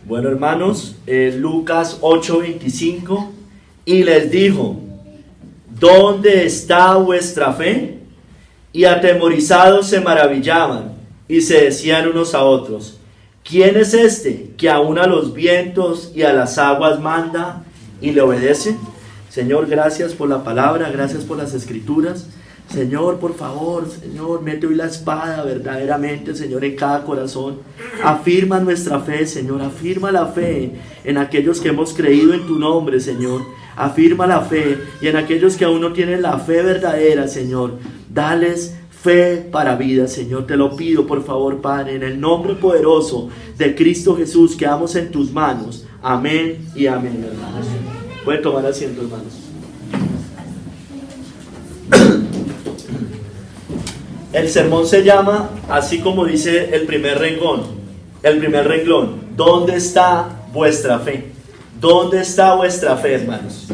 Bueno, hermanos, Lucas 8:25, y les dijo: ¿dónde está vuestra fe? Y atemorizados se maravillaban y se decían unos a otros: ¿quién es este que aún a los vientos y a las aguas manda y le obedece? Señor, gracias por la palabra, gracias por las escrituras. Señor, por favor, Señor, mete hoy la espada verdaderamente, Señor, en cada corazón. Afirma nuestra fe, Señor, afirma la fe en aquellos que hemos creído en tu nombre, Señor. Afirma la fe y en aquellos que aún no tienen la fe verdadera, Señor, dales fe para vida, Señor. Te lo pido, por favor, Padre, en el nombre poderoso de Cristo Jesús, quedamos en tus manos. Amén y amén, hermanos. Pueden tomar asiento, hermanos. El sermón se llama, así como dice el primer renglón, ¿dónde está vuestra fe? ¿Dónde está vuestra fe, hermanos?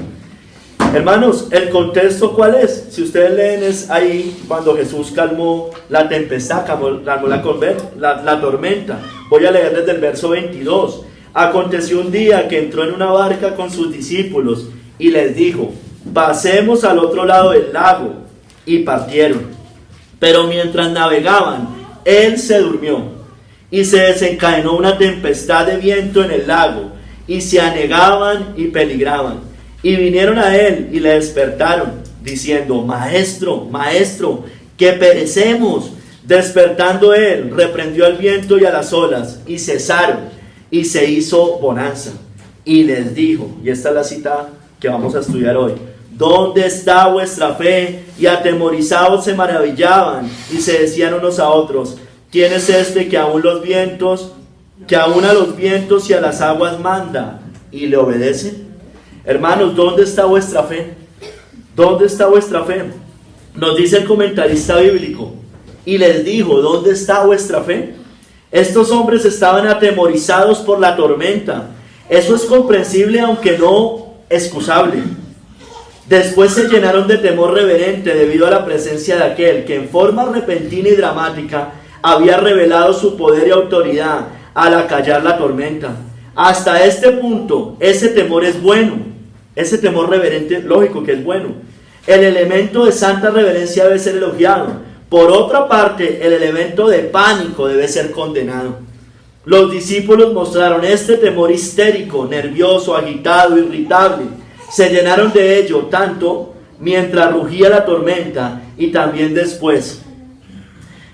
Hermanos, ¿el contexto cuál es? Si ustedes leen, es ahí cuando Jesús calmó la tempestad, calmó la tormenta. Voy a leer desde el verso 22. Aconteció un día que entró en una barca con sus discípulos y les dijo: pasemos al otro lado del lago. Y partieron. Pero mientras navegaban, él se durmió, y se desencadenó una tempestad de viento en el lago, y se anegaban y peligraban. Y vinieron a él y le despertaron, diciendo: Maestro, Maestro, que perecemos. Despertando él, reprendió al viento y a las olas, y cesaron, y se hizo bonanza. Y les dijo, y esta es la cita que vamos a estudiar hoy: ¿dónde está vuestra fe? Y atemorizados se maravillaban y se decían unos a otros: ¿quién es este que aún a los vientos y a las aguas manda y le obedece? Hermanos, ¿dónde está vuestra fe? ¿Dónde está vuestra fe? Nos dice el comentarista bíblico, y les dijo: ¿dónde está vuestra fe? Estos hombres estaban atemorizados por la tormenta. Eso es comprensible, aunque no excusable. Después se llenaron de temor reverente debido a la presencia de aquel que en forma repentina y dramática había revelado su poder y autoridad al acallar la tormenta. Hasta este punto, ese temor es bueno. Ese temor reverente, lógico que es bueno. El elemento de santa reverencia debe ser elogiado. Por otra parte, el elemento de pánico debe ser condenado. Los discípulos mostraron este temor histérico, nervioso, agitado, irritable. Se llenaron de ello tanto mientras rugía la tormenta y también después.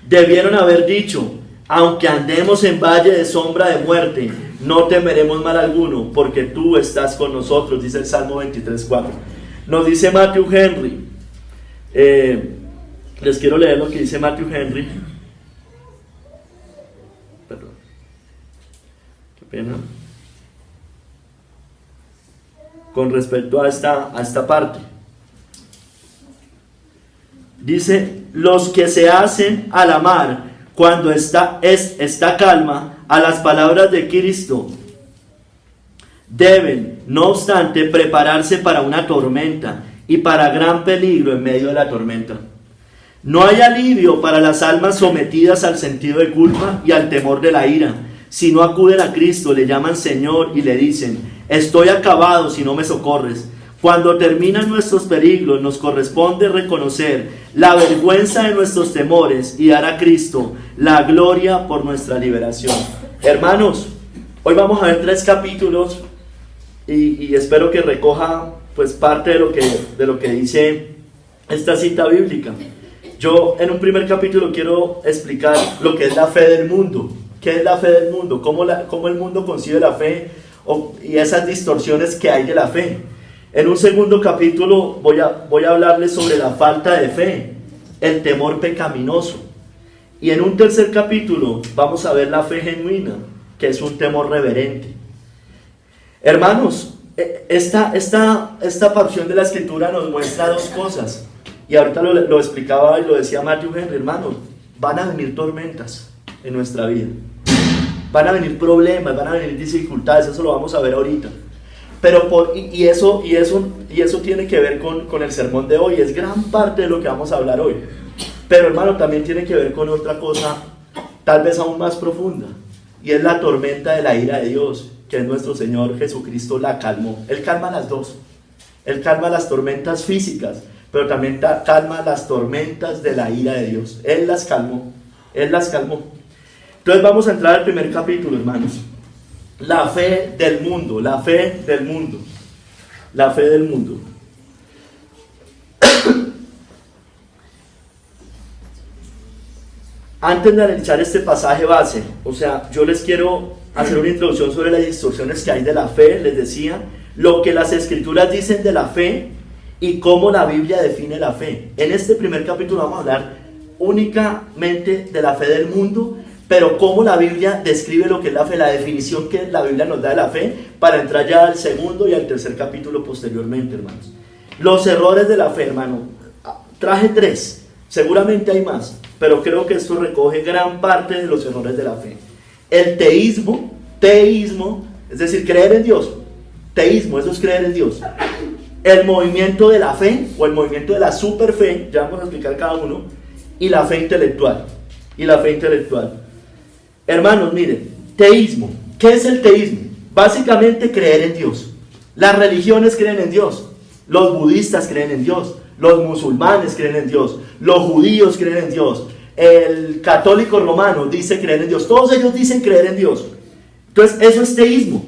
Debieron haber dicho: aunque andemos en valle de sombra de muerte, no temeremos mal alguno, porque tú estás con nosotros, dice el Salmo 23:4. Nos dice Matthew Henry. Les quiero leer lo que dice Matthew Henry. Perdón. Qué pena. Con respecto a esta parte. Dice: los que se hacen a la mar cuando está calma a las palabras de Cristo deben, no obstante, prepararse para una tormenta y para gran peligro en medio de la tormenta. No hay alivio para las almas sometidas al sentido de culpa y al temor de la ira. Si no acuden a Cristo, le llaman Señor y le dicen: estoy acabado si no me socorres. Cuando terminan nuestros peligros, nos corresponde reconocer la vergüenza de nuestros temores y dar a Cristo la gloria por nuestra liberación. Hermanos, hoy vamos a ver 3 capítulos y espero que recoja pues parte de lo que dice esta cita bíblica. Yo en un primer capítulo quiero explicar lo que es la fe del mundo. ¿Qué es la fe del mundo? ¿Cómo el mundo concibe la fe y esas distorsiones que hay de la fe? En un segundo capítulo voy a hablarles sobre la falta de fe, el temor pecaminoso. Y en un tercer capítulo vamos a ver la fe genuina, que es un temor reverente. Hermanos, esta porción de la escritura nos muestra 2 cosas. Y ahorita lo explicaba y lo decía Matthew Henry. Hermanos, van a venir tormentas en nuestra vida. Van a venir problemas, van a venir dificultades, eso lo vamos a ver ahorita. Pero eso tiene que ver con el sermón de hoy, es gran parte de lo que vamos a hablar hoy. Pero hermano, también tiene que ver con otra cosa, tal vez aún más profunda, y es la tormenta de la ira de Dios. que es nuestro Señor Jesucristo, la calmó. Él calma las dos. Él calma las tormentas físicas, pero también calma las tormentas de la ira de Dios. Él las calmó. Él las calmó. Entonces vamos a entrar al primer capítulo, hermanos. La fe del mundo, la fe del mundo, la fe del mundo. Antes de analizar este pasaje base, o sea, yo les quiero hacer una introducción sobre las instrucciones que hay de la fe. Les decía lo que las escrituras dicen de la fe y cómo la Biblia define la fe. En este primer capítulo vamos a hablar únicamente de la fe del mundo, pero cómo la Biblia describe lo que es la fe, la definición que la Biblia nos da de la fe, para entrar ya al segundo y al tercer capítulo posteriormente, hermanos. Los errores de la fe, hermano. Traje 3, seguramente hay más, pero creo que esto recoge gran parte de los errores de la fe. El teísmo, es decir, creer en Dios. Teísmo, eso es creer en Dios. El movimiento de la fe, o el movimiento de la superfe, ya vamos a explicar cada uno, y la fe intelectual. Hermanos, miren, teísmo. ¿Qué es el teísmo? Básicamente creer en Dios. Las religiones creen en Dios. Los budistas creen en Dios. Los musulmanes creen en Dios. Los judíos creen en Dios. El católico romano dice creer en Dios. Todos ellos dicen creer en Dios. Entonces, eso es teísmo.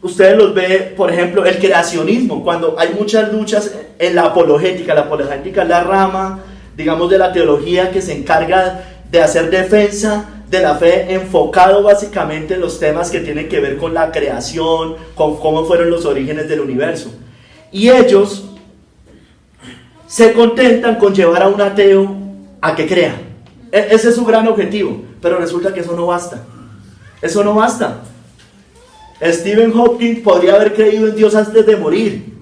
Ustedes los ve, por ejemplo, el creacionismo. Cuando hay muchas luchas en la apologética. La apologética es la rama, digamos, de la teología que se encarga de hacer defensa de la fe, enfocado básicamente en los temas que tienen que ver con la creación, con cómo fueron los orígenes del universo. Y ellos se contentan con llevar a un ateo a que crea. Ese es su gran objetivo, pero resulta que eso no basta. Eso no basta. Stephen Hawking podría haber creído en Dios antes de morir,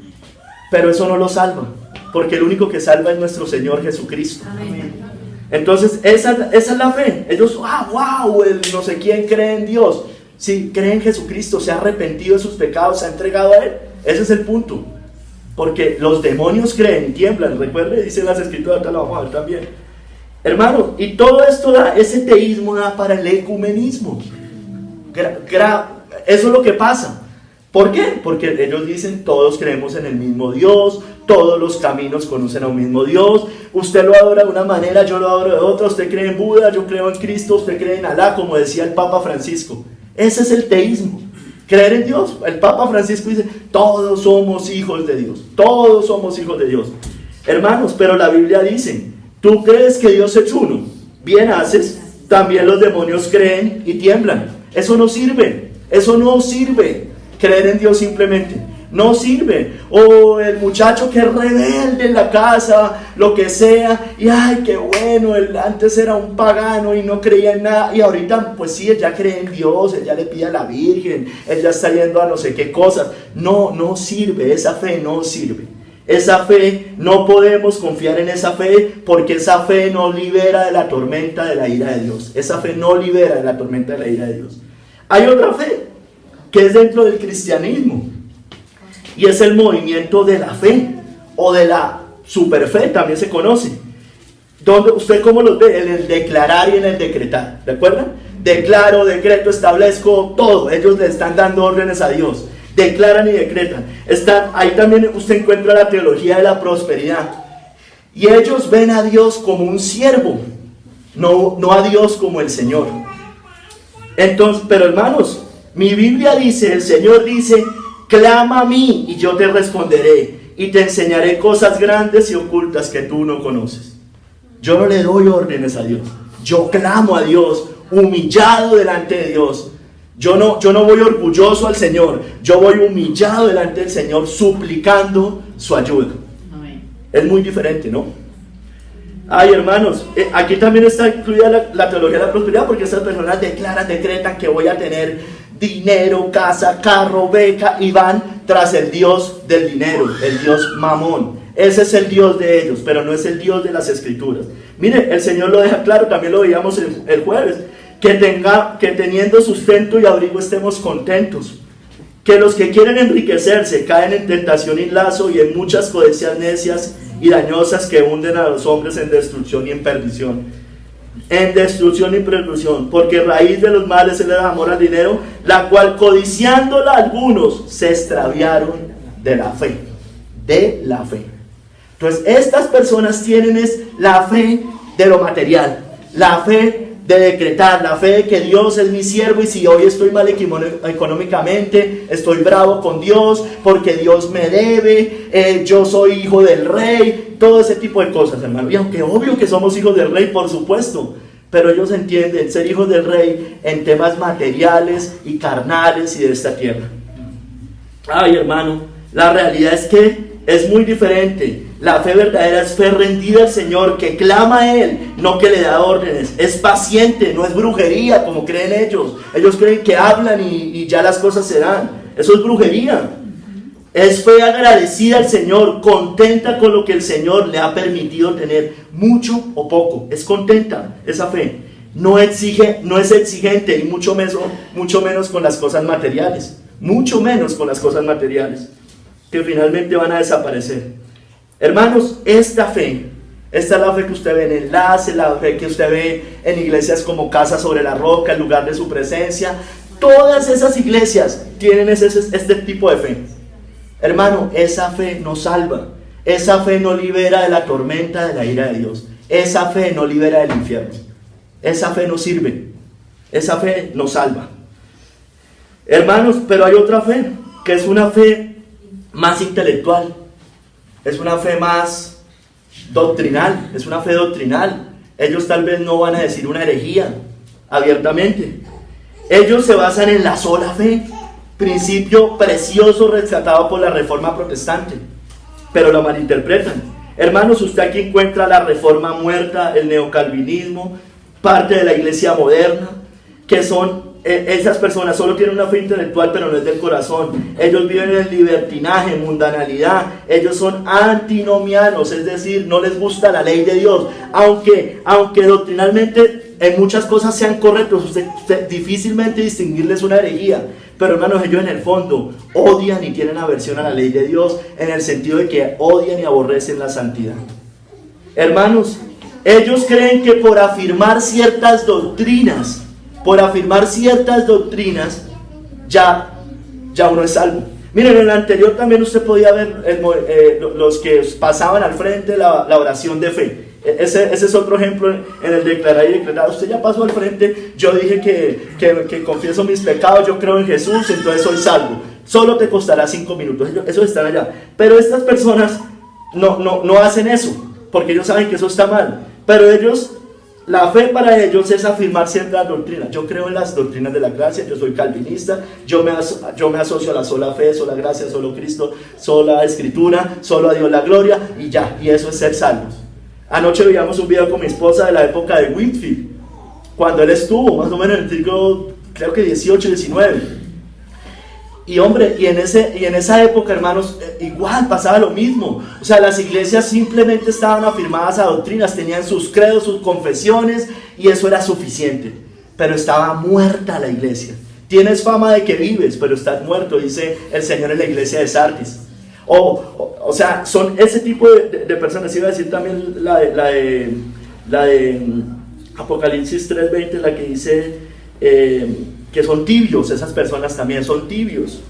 pero eso no lo salva, porque el único que salva es nuestro Señor Jesucristo. Amén. Entonces, esa es la fe. Ellos, wow, el no sé quién cree en Dios. Sí, cree en Jesucristo, se ha arrepentido de sus pecados, se ha entregado a Él. Ese es el punto. Porque los demonios creen y tiemblan. Recuerde, dicen las escrituras, te lo vamos a ver también. Hermano, y todo esto da, ese teísmo da para el ecumenismo. Eso es lo que pasa. ¿Por qué? Porque ellos dicen, todos creemos en el mismo Dios, todos los caminos conducen a un mismo Dios, usted lo adora de una manera, yo lo adoro de otra, usted cree en Buda, yo creo en Cristo, usted cree en Alá, como decía el Papa Francisco. Ese es el teísmo, creer en Dios. El Papa Francisco dice, todos somos hijos de Dios, todos somos hijos de Dios. Hermanos, pero la Biblia dice, tú crees que Dios es uno, bien haces, también los demonios creen y tiemblan. Eso no sirve, eso no sirve. Creer en Dios simplemente no sirve. O el muchacho que es rebelde en la casa, lo que sea, y ay, qué bueno, él antes era un pagano y no creía en nada, y ahorita pues sí, él ya cree en Dios, él ya le pide a la Virgen, él ya está yendo a no sé qué cosas. No sirve, esa fe no sirve. Esa fe, no podemos confiar en esa fe, porque esa fe no libera de la tormenta de la ira de Dios. Esa fe no libera de la tormenta de la ira de Dios. Hay otra fe que es dentro del cristianismo, y es el movimiento de la fe, o de la superfe, también se conoce. Donde usted, ¿cómo los ve? En el declarar y en el decretar, ¿de acuerdo? Declaro, decreto, establezco, todo. Ellos le están dando órdenes a Dios, declaran y decretan. Ahí también usted encuentra la teología de la prosperidad, y ellos ven a Dios como un siervo, no a Dios como el Señor. Entonces, pero hermanos, mi Biblia dice, el Señor dice, clama a mí y yo te responderé y te enseñaré cosas grandes y ocultas que tú no conoces. Yo no le doy órdenes a Dios, yo clamo a Dios, humillado delante de Dios. Yo no voy orgulloso al Señor, yo voy humillado delante del Señor, suplicando su ayuda. Amén. Es muy diferente, ¿no? Ay, hermanos, aquí también está incluida la teología de la prosperidad, porque estas personas declaran, decretan que voy a tener dinero, casa, carro, beca, y van tras el Dios del dinero, el Dios Mamón. Ese es el Dios de ellos, pero no es el Dios de las Escrituras. Mire, el Señor lo deja claro, también lo veíamos el jueves, que teniendo sustento y abrigo estemos contentos. Que los que quieren enriquecerse caen en tentación y lazo y en muchas codicias necias y dañosas que hunden a los hombres en destrucción y en perdición. en destrucción y perdición, porque raíz de los males es el amor al dinero, la cual codiciándola algunos se extraviaron de la fe. De la fe. Entonces, estas personas tienen es la fe de lo material, la fe de decretar, la fe de que Dios es mi siervo y si hoy estoy mal económicamente, estoy bravo con Dios porque Dios me debe, yo soy hijo del rey, todo ese tipo de cosas, hermano. Y aunque obvio que somos hijos del rey, por supuesto, pero ellos entienden ser hijos del rey en temas materiales y carnales y de esta tierra. Ay, hermano, la realidad es que es muy diferente. La fe verdadera es fe rendida al Señor, que clama a Él, no que le da órdenes. Es paciente, no es brujería como creen ellos. Ellos creen que hablan y ya las cosas se dan. Eso es brujería. Es fe agradecida al Señor, contenta con lo que el Señor le ha permitido tener, mucho o poco. Es contenta esa fe. No es exigente y mucho menos con las cosas materiales. Mucho menos con las cosas materiales, que finalmente van a desaparecer. Hermanos, esta es la fe que usted ve en Enlace, la fe que usted ve en iglesias como Casa sobre la Roca, el lugar de su presencia. Todas esas iglesias tienen este tipo de fe. Hermano, esa fe nos salva. Esa fe no libera de la tormenta de la ira de Dios. Esa fe no libera del infierno. Esa fe no sirve. Esa fe nos salva. Hermanos, pero hay otra fe, que es una fe más intelectual. Es una fe más doctrinal, es una fe doctrinal. Ellos tal vez no van a decir una herejía abiertamente. Ellos se basan en la sola fe, principio precioso rescatado por la Reforma Protestante, pero lo malinterpretan. Hermanos, usted aquí encuentra la Reforma muerta, el neocalvinismo, parte de la Iglesia moderna, que son esas personas solo tienen una fe intelectual, pero no es del corazón. Ellos viven en libertinaje, mundanalidad. Ellos son antinomianos, es decir, no les gusta la ley de Dios. Aunque doctrinalmente en muchas cosas sean correctos, usted difícilmente distinguirles una herejía. Pero hermanos, ellos en el fondo odian y tienen aversión a la ley de Dios, en el sentido de que odian y aborrecen la santidad. Hermanos, ellos creen que por afirmar ciertas doctrinas, ya uno es salvo. Miren, en el anterior también usted podía ver los que pasaban al frente la oración de fe. Ese es otro ejemplo en el declarar y declarar. Usted ya pasó al frente, yo dije que confieso mis pecados, yo creo en Jesús, entonces soy salvo. Solo te costará 5 minutos, esos están allá. Pero estas personas no hacen eso, porque ellos saben que eso está mal. Pero ellos... La fe para ellos es afirmar ciertas doctrinas. Yo creo en las doctrinas de la gracia, yo soy calvinista, yo me asocio a la sola fe, sola gracia, solo Cristo, sola escritura, solo a Dios la gloria, y ya, y eso es ser salvos. Anoche veíamos un video con mi esposa de la época de Whitefield, cuando él estuvo, más o menos en el siglo, creo que 18, 19. Y hombre, y en esa época, hermanos, igual pasaba lo mismo. O sea, las iglesias simplemente estaban afirmadas a doctrinas, tenían sus credos, sus confesiones, y eso era suficiente. Pero estaba muerta la iglesia. Tienes fama de que vives, pero estás muerto, dice el Señor en la iglesia de Sardis. O sea, son ese tipo de personas. Iba a decir también la de Apocalipsis 3:20, la que dice... que son tibios, esas personas también son tibios.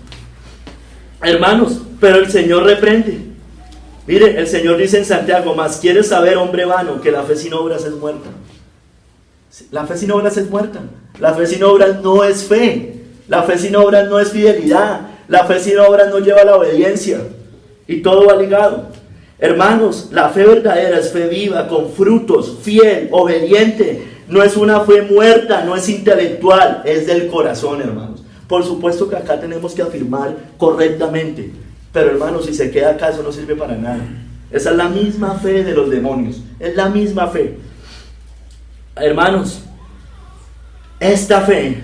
Hermanos, pero el Señor reprende. Mire, el Señor dice en Santiago: mas quieres saber, hombre vano, que la fe sin obras es muerta. La fe sin obras es muerta. La fe sin obras no es fe. La fe sin obras no es fidelidad. La fe sin obras no lleva a la obediencia. Y todo va ligado. Hermanos, la fe verdadera es fe viva, con frutos, fiel, obediente. No es una fe muerta, no es intelectual, es del corazón, hermanos. Por supuesto que acá tenemos que afirmar correctamente, pero hermanos, si se queda acá, eso no sirve para nada. Esa es la misma fe de los demonios, es la misma fe. Hermanos, esta fe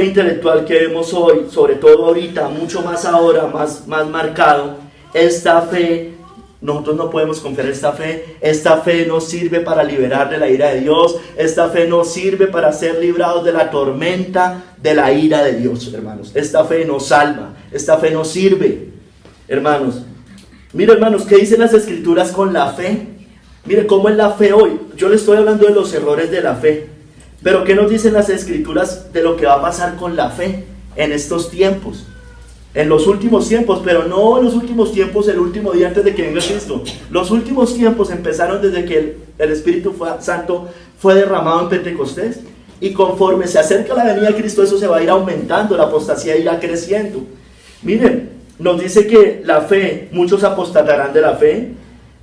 intelectual que vemos hoy, sobre todo ahorita, mucho más ahora, más marcado, esta fe... Nosotros no podemos confiar en esta fe nos sirve para liberar de la ira de Dios, esta fe nos sirve para ser librados de la tormenta de la ira de Dios, hermanos. Esta fe nos salva, esta fe nos sirve, hermanos. Mira, hermanos, ¿qué dicen las Escrituras con la fe? Mire cómo es la fe hoy. Yo le estoy hablando de los errores de la fe. Pero ¿qué nos dicen las escrituras de lo que va a pasar con la fe en estos tiempos? En los últimos tiempos, pero no en los últimos tiempos, el último día antes de que venga Cristo. Los últimos tiempos empezaron desde que el Espíritu Santo fue derramado en Pentecostés. Y conforme se acerca la venida de Cristo, eso se va a ir aumentando, la apostasía irá creciendo. Miren, nos dice que la fe, muchos apostatarán de la fe,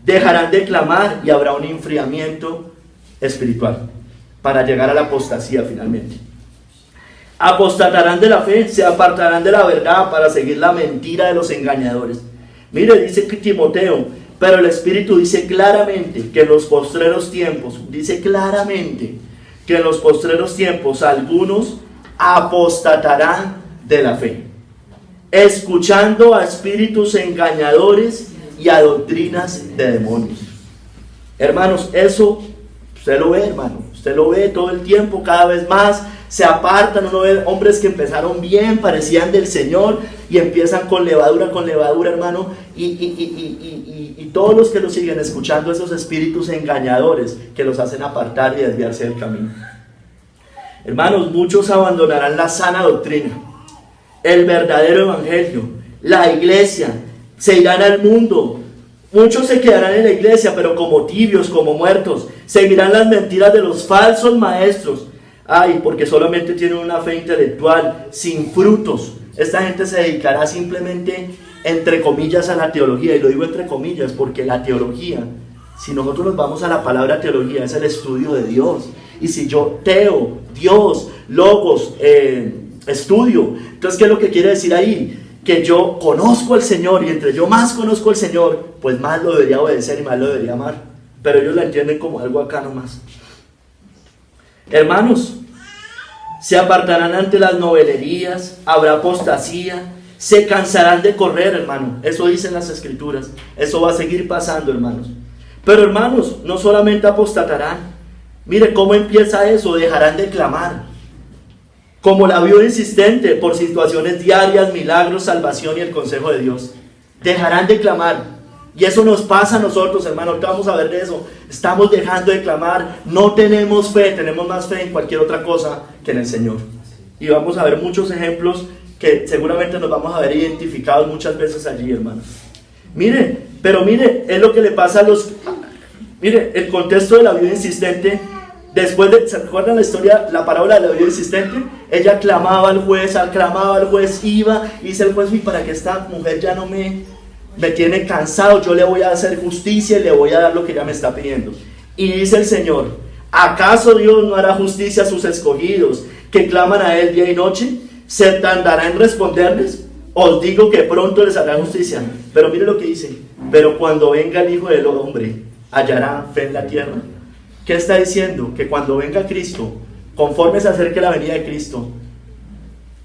dejarán de clamar y habrá un enfriamiento espiritual para llegar a la apostasía finalmente. Apostatarán de la fe, se apartarán de la verdad para seguir la mentira de los engañadores. Mire, dice Timoteo, pero el Espíritu dice claramente que en los postreros tiempos, algunos apostatarán de la fe, escuchando a espíritus engañadores y a doctrinas de demonios. Hermanos, eso usted lo ve, hermano, usted lo ve todo el tiempo, cada vez más se apartan. Uno ve hombres que empezaron bien, parecían del Señor, y empiezan con levadura, hermano, y todos los que lo siguen escuchando esos espíritus engañadores que los hacen apartar y desviarse del camino. Hermanos, muchos abandonarán la sana doctrina, el verdadero evangelio, la iglesia, se irán al mundo. Muchos se quedarán en la iglesia, pero como tibios, como muertos. Seguirán las mentiras de los falsos maestros. Ay, porque solamente tienen una fe intelectual, sin frutos. Esta gente se dedicará simplemente, entre comillas, a la teología. Y lo digo entre comillas, porque la teología, si nosotros nos vamos a la palabra teología, es el estudio de Dios. Y si yo teo, Dios, logos, estudio, entonces, ¿qué es lo que quiere decir ahí? Que yo conozco al Señor, y entre yo más conozco al Señor, pues más lo debería obedecer y más lo debería amar. Pero ellos la entienden como algo acá nomás. Hermanos, se apartarán ante las novelerías, habrá apostasía, se cansarán de correr, hermano. Eso dicen las escrituras. Eso va a seguir pasando, hermanos. Pero, hermanos, no solamente apostatarán. Mire cómo empieza eso: dejarán de clamar. Como la viuda insistente por situaciones diarias, milagros, salvación y el consejo de Dios. Dejarán de clamar. Y eso nos pasa a nosotros, hermano. Ahorita vamos a ver de eso. Estamos dejando de clamar. No tenemos fe. Tenemos más fe en cualquier otra cosa que en el Señor. Y vamos a ver muchos ejemplos que seguramente nos vamos a ver identificados muchas veces allí, hermanos. Mire, pero mire, es lo que le pasa a los... Mire, el contexto de la viuda insistente. Después de, ¿se acuerdan la historia, la parábola de la viuda insistente? Ella clamaba al juez, iba y dice el juez: y para que esta mujer ya no me tiene cansado, yo le voy a hacer justicia y le voy a dar lo que ella me está pidiendo. Y dice el Señor: ¿acaso Dios no hará justicia a sus escogidos que claman a Él día y noche? ¿Se tardará en responderles? Os digo que pronto les hará justicia. Pero mire lo que dice: pero cuando venga el Hijo del Hombre, ¿hallará fe en la tierra? ¿Qué está diciendo? Que cuando venga Cristo, conforme se acerque la venida de Cristo,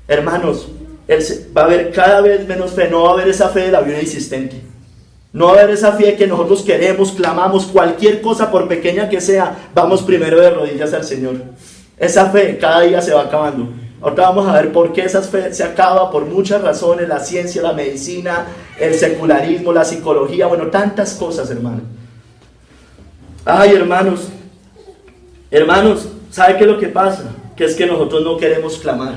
hermanos, va a haber cada vez menos fe. No va a haber esa fe de la viuda insistente. No va a haber esa fe que nosotros queremos, clamamos, cualquier cosa, por pequeña que sea, vamos primero de rodillas al Señor. Esa fe cada día se va acabando. Ahorita vamos a ver por qué esa fe se acaba, por muchas razones: la ciencia, la medicina, el secularismo, la psicología, bueno, tantas cosas, hermano. Ay, hermanos, ¿sabe qué es lo que pasa? Que es que nosotros no queremos clamar.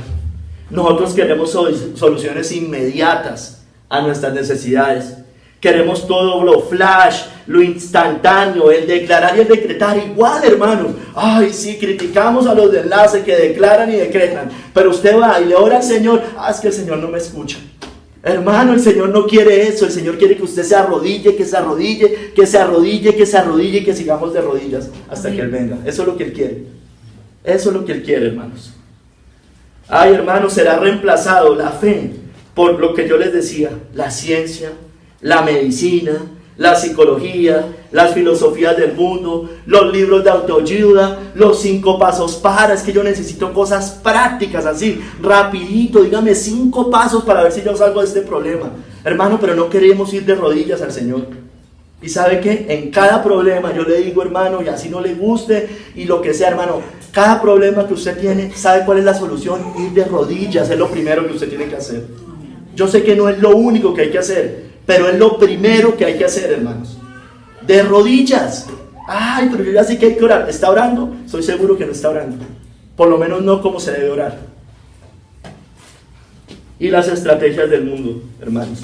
Nosotros queremos soluciones inmediatas a nuestras necesidades. Queremos todo lo flash, lo instantáneo, el declarar y el decretar. Igual, hermanos. Ay, sí, criticamos a los de enlace que declaran y decretan. Pero usted va y le ora al Señor. Es que el Señor no me escucha. Hermano, el Señor no quiere eso. El Señor quiere que usted se arrodille, que se arrodille, que se arrodille, que se arrodille y que sigamos de rodillas hasta que Él venga. Eso es lo que Él quiere. Eso es lo que Él quiere, hermanos. Ay, hermanos, será reemplazado la fe por lo que yo les decía: la ciencia, la medicina, la psicología, las filosofías del mundo, los libros de autoayuda, los 5 pasos para. Es que yo necesito cosas prácticas así, rapidito, dígame 5 pasos para ver si yo salgo de este problema. Hermano, pero no queremos ir de rodillas al Señor. Y ¿sabe qué? En cada problema yo le digo, hermano, y así no le guste y lo que sea, hermano, cada problema que usted tiene, ¿sabe cuál es la solución? Ir de rodillas es lo primero que usted tiene que hacer. Yo sé que no es lo único que hay que hacer, pero es lo primero que hay que hacer, hermanos. De rodillas. Ay, pero yo ya sé que hay que orar. ¿Está orando? Soy seguro que no está orando. Por lo menos no como se debe orar. Y las estrategias del mundo, hermanos.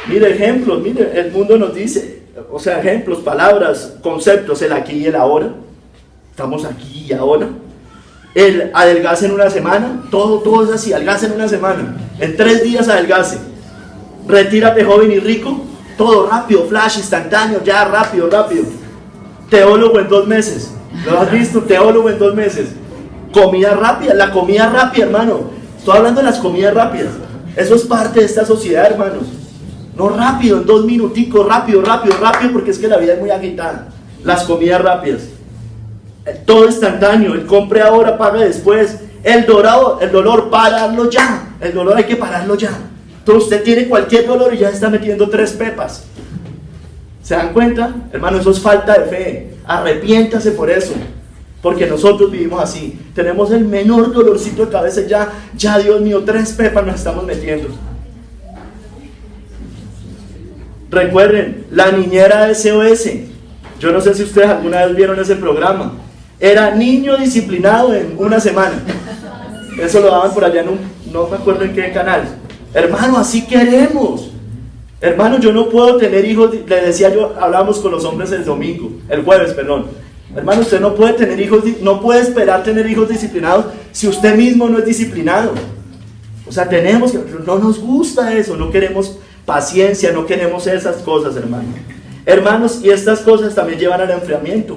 Mire ejemplos, mire, el mundo nos dice, o sea, ejemplos, palabras, conceptos, el aquí y el ahora. Estamos aquí y ahora. El adelgace en una semana, todo es así, adelgace en una semana. En 3 días adelgace. Retírate joven y rico, todo rápido, flash, instantáneo, ya rápido. Teólogo en 2 meses. ¿Lo has visto? Teólogo en 2 meses. Comida rápida, la comida rápida, hermano. Estoy hablando de las comidas rápidas. Eso es parte de esta sociedad, hermanos. No rápido, en 2 minuticos, rápido, porque es que la vida es muy agitada. Las comidas rápidas. Todo instantáneo, el compre ahora, paga después. El dolor, pararlo ya. El dolor hay que pararlo ya. Entonces usted tiene cualquier dolor y ya está metiendo 3 pepas. ¿Se dan cuenta? Hermano, eso es falta de fe. Arrepiéntase por eso. Porque nosotros vivimos así. Tenemos el menor dolorcito de cabeza y ya Dios mío, 3 pepas nos estamos metiendo. Recuerden, la niñera de SOS. Yo no sé si ustedes alguna vez vieron ese programa. Era niño disciplinado en una semana. Eso lo daban por allá no me acuerdo en qué canal. Hermano, así queremos. Hermano, yo no puedo tener hijos. Le decía yo, hablábamos con los hombres el jueves, perdón. Hermano, usted no puede tener hijos, no puede esperar tener hijos disciplinados si usted mismo no es disciplinado. O sea, no nos gusta eso, no queremos paciencia, no queremos esas cosas, hermano. Hermanos, y estas cosas también llevan al enfriamiento.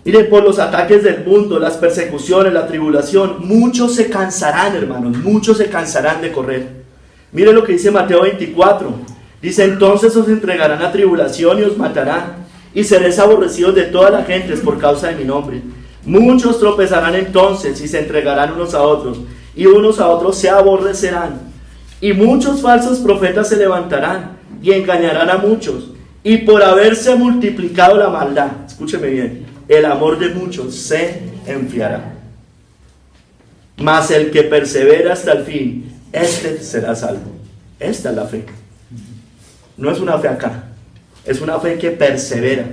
Mire, por los ataques del mundo, las persecuciones, la tribulación, muchos se cansarán, hermanos, muchos se cansarán de correr. Mire lo que dice Mateo 24. Dice, entonces os entregarán a tribulación y os matarán, y seréis aborrecidos de todas las gentes por causa de mi nombre. Muchos tropezarán entonces y se entregarán unos a otros, y unos a otros se aborrecerán. Y muchos falsos profetas se levantarán y engañarán a muchos. Y por haberse multiplicado la maldad, escúcheme bien, el amor de muchos se enfriará. Mas el que persevera hasta el fin, este será salvo. Esta es la fe. No es una fe acá, es una fe que persevera.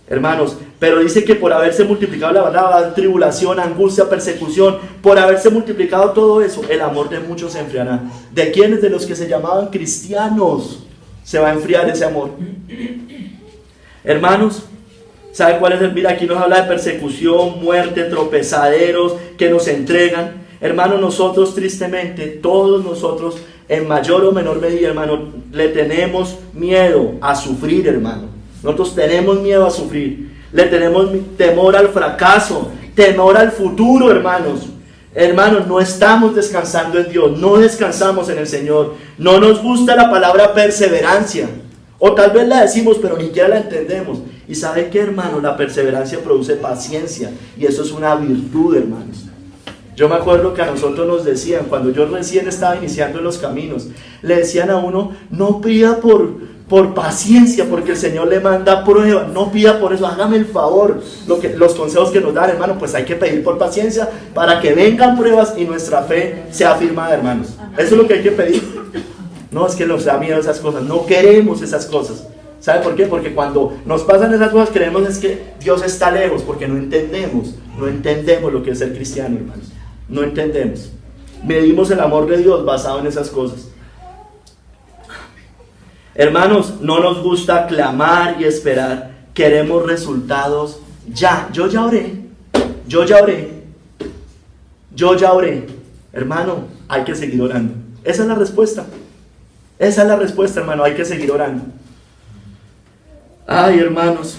Hermanos, pero dice que por haberse multiplicado la maldad, tribulación, angustia, persecución, por haberse multiplicado todo eso, el amor de muchos se enfriará. ¿De quiénes? De los que se llamaban cristianos se va a enfriar ese amor. Hermanos, ¿sabe cuál es el? Mira, aquí nos habla de persecución, muerte, tropezaderos que nos entregan. Hermanos, nosotros tristemente, todos nosotros, en mayor o menor medida, hermano, le tenemos miedo a sufrir, hermano. Nosotros tenemos miedo a sufrir. Le tenemos temor al fracaso, temor al futuro, hermanos. Hermanos, no estamos descansando en Dios, no descansamos en el Señor. No nos gusta la palabra perseverancia. O tal vez la decimos, pero ni siquiera la entendemos. ¿Y sabe qué, hermano? La perseverancia produce paciencia. Y eso es una virtud, hermanos. Yo me acuerdo que a nosotros nos decían, cuando yo recién estaba iniciando en los caminos, le decían a uno, no pida por paciencia, porque el Señor le manda pruebas, no pida por eso, hágame el favor. Los consejos que nos dan, hermano, pues hay que pedir por paciencia para que vengan pruebas y nuestra fe sea firmada, hermanos. Eso es lo que hay que pedir. No, es que nos da miedo esas cosas, no queremos esas cosas. ¿Sabe por qué? Porque cuando nos pasan esas cosas creemos es que Dios está lejos, porque no entendemos lo que es ser cristiano, hermanos. No entendemos. Medimos el amor de Dios basado en esas cosas. Hermanos, no nos gusta clamar y esperar. Queremos resultados ya. Yo ya oré. Hermano, hay que seguir orando. Esa es la respuesta, hermano. Hay que seguir orando. Ay, hermanos,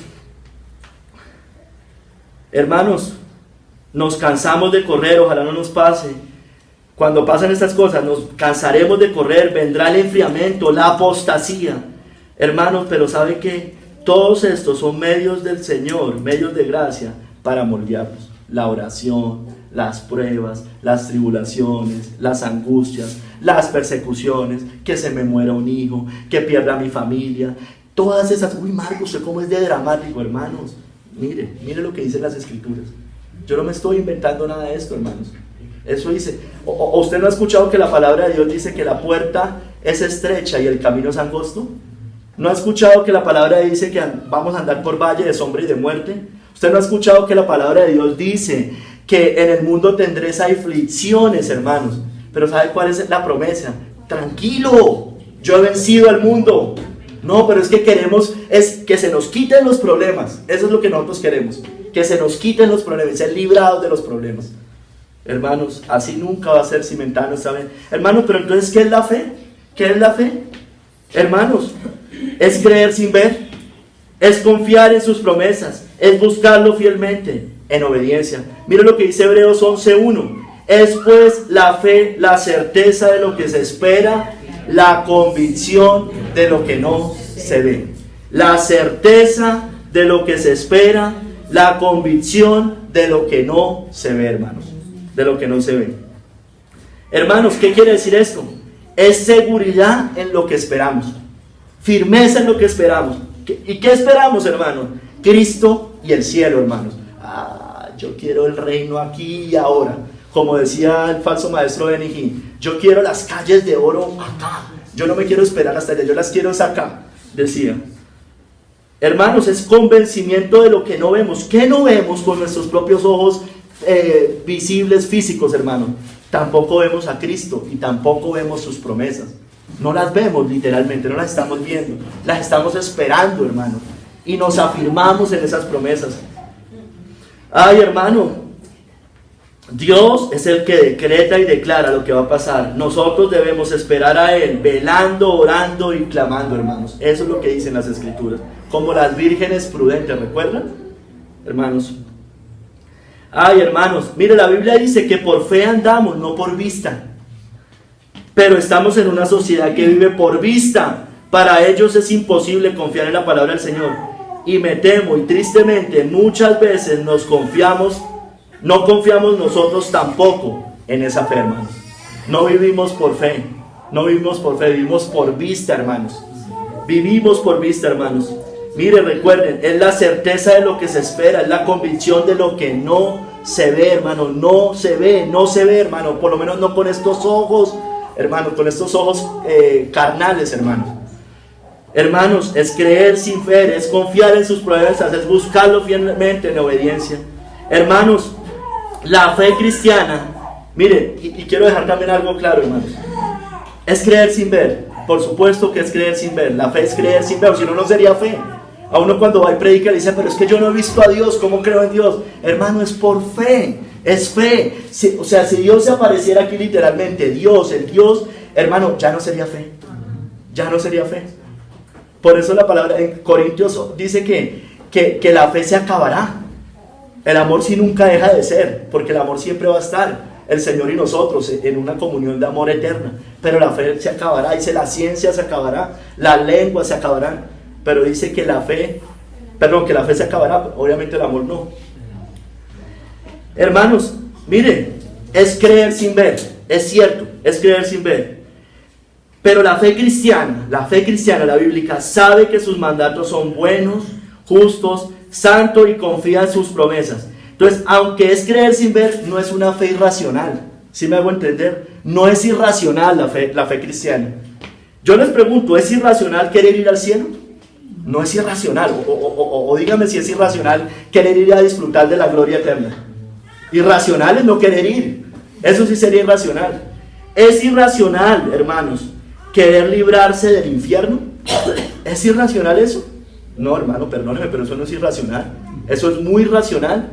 nos cansamos de correr, ojalá no nos pase. Cuando pasan estas cosas, nos cansaremos de correr, vendrá el enfriamiento, la apostasía. Hermanos, pero ¿sabe qué? Todos estos son medios del Señor, medios de gracia para moldearnos. La oración, las pruebas, las tribulaciones, las angustias, las persecuciones, que se me muera un hijo, que pierda mi familia. Todas esas, uy Marcos, ¿usted cómo es de dramático, hermanos? Mire lo que dicen las Escrituras. Yo no me estoy inventando nada de esto, hermanos. Eso dice. ¿O usted no ha escuchado que la palabra de Dios dice que la puerta es estrecha y el camino es angosto? ¿No ha escuchado que la palabra dice que vamos a andar por valle de sombra y de muerte? ¿Usted no ha escuchado que la palabra de Dios dice que en el mundo tendréis aflicciones, hermanos? Pero ¿sabe cuál es la promesa? Tranquilo, yo he vencido al mundo. No, pero es que queremos es que se nos quiten los problemas. Eso es lo que nosotros queremos, que se nos quiten los problemas, ser librados de los problemas. Hermanos, así nunca va a ser cimentada nuestra fe. Hermanos, pero entonces, ¿qué es la fe? ¿Qué es la fe? Hermanos, es creer sin ver, es confiar en sus promesas, es buscarlo fielmente en obediencia. Mira lo que dice Hebreos 11:1. Es pues la fe, la certeza de lo que se espera, la convicción de lo que no se ve. La certeza de lo que se espera, la convicción de lo que no se ve, hermanos. De lo que no se ve. Hermanos, ¿qué quiere decir esto? Es seguridad en lo que esperamos. Firmeza en lo que esperamos. ¿Y qué esperamos, hermanos? Cristo y el cielo, hermanos. Yo quiero el reino aquí y ahora. Como decía el falso maestro Benny Hinn, yo quiero las calles de oro acá. Yo no me quiero esperar hasta allá, yo las quiero acá, decía. Hermanos, es convencimiento de lo que no vemos. ¿Qué no vemos con nuestros propios ojos visibles, físicos, hermanos? Tampoco vemos a Cristo y tampoco vemos sus promesas. No las vemos literalmente, no las estamos viendo. Las estamos esperando, hermanos. Y nos afirmamos en esas promesas. Ay, hermano, Dios es el que decreta y declara lo que va a pasar. Nosotros debemos esperar a Él, velando, orando y clamando, hermanos. Eso es lo que dicen las Escrituras. Como las vírgenes prudentes, ¿recuerdan? Hermanos. Ay, hermanos, mire, la Biblia dice que por fe andamos, no por vista. Pero estamos en una sociedad que vive por vista. Para ellos es imposible confiar en la palabra del Señor. Y me temo, y tristemente, muchas veces no confiamos nosotros tampoco en esa fe, hermanos. No vivimos por fe, vivimos por vista, hermanos. Vivimos por vista, hermanos. Mire, recuerden, es la certeza de lo que se espera, es la convicción de lo que no se ve, hermano. No se ve, hermano. Por lo menos no con estos ojos, hermanos, con estos ojos carnales, hermanos. Hermanos, es creer sin ver, es confiar en sus promesas, es buscarlo fielmente en obediencia. Hermanos, la fe cristiana, mire, y quiero dejar también algo claro, hermanos, es creer sin ver. Por supuesto que es creer sin ver. La fe es creer sin ver, si no, no sería fe. A uno cuando va y predica le dice, pero es que yo no he visto a Dios, ¿cómo creo en Dios? Hermano, es por fe, es fe. O sea, si Dios se apareciera aquí literalmente, Dios, el Dios, hermano, ya no sería fe. Ya no sería fe. Por eso la palabra en Corintios dice que la fe se acabará. El amor sí nunca deja de ser, porque el amor siempre va a estar. El Señor y nosotros en una comunión de amor eterna. Pero la fe se acabará, dice la ciencia se acabará, la lengua se acabarán. Pero dice que la fe se acabará, obviamente el amor no. Hermanos, miren, es creer sin ver, es cierto, es creer sin ver. Pero la fe cristiana, la bíblica, sabe que sus mandatos son buenos, justos, santos y confía en sus promesas. Entonces, aunque es creer sin ver, no es una fe irracional. ¿Sí me hago entender? No es irracional la fe cristiana. Yo les pregunto, ¿es irracional querer ir al cielo? No es irracional. O dígame si es irracional querer ir a disfrutar de la gloria eterna. Irracional es no querer ir. Eso sí sería irracional. Es irracional, hermanos, querer librarse del infierno. ¿Es irracional eso? No, hermano, perdóneme, pero eso no es irracional. Eso es muy racional.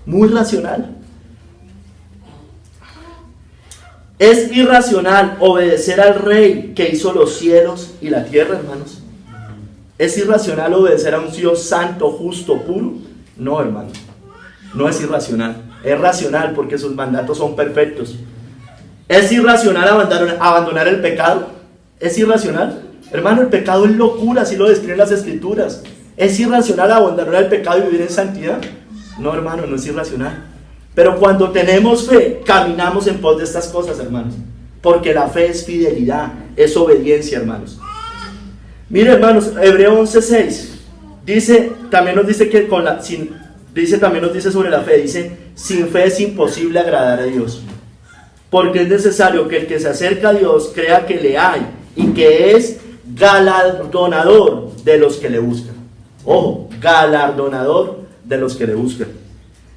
Muy racional. Es irracional obedecer al Rey que hizo los cielos y la tierra, hermanos. ¿Es irracional obedecer a un Dios santo, justo, puro? No, hermano. No es irracional. Es racional porque sus mandatos son perfectos. ¿Es irracional abandonar el pecado? ¿Es irracional? Hermano, el pecado es locura, así lo describen las Escrituras. ¿Es irracional abandonar el pecado y vivir en santidad? No, hermano, no es irracional. Pero cuando tenemos fe, caminamos en pos de estas cosas, hermanos. Porque la fe es fidelidad, es obediencia, hermanos. Mire, hermanos, Hebreos 11:6 también nos dice que también nos dice sobre la fe, dice, sin fe es imposible agradar a Dios. porque es necesario que el que se acerca a Dios crea que le hay y que es galardonador de los que le buscan. Ojo, galardonador de los que le buscan.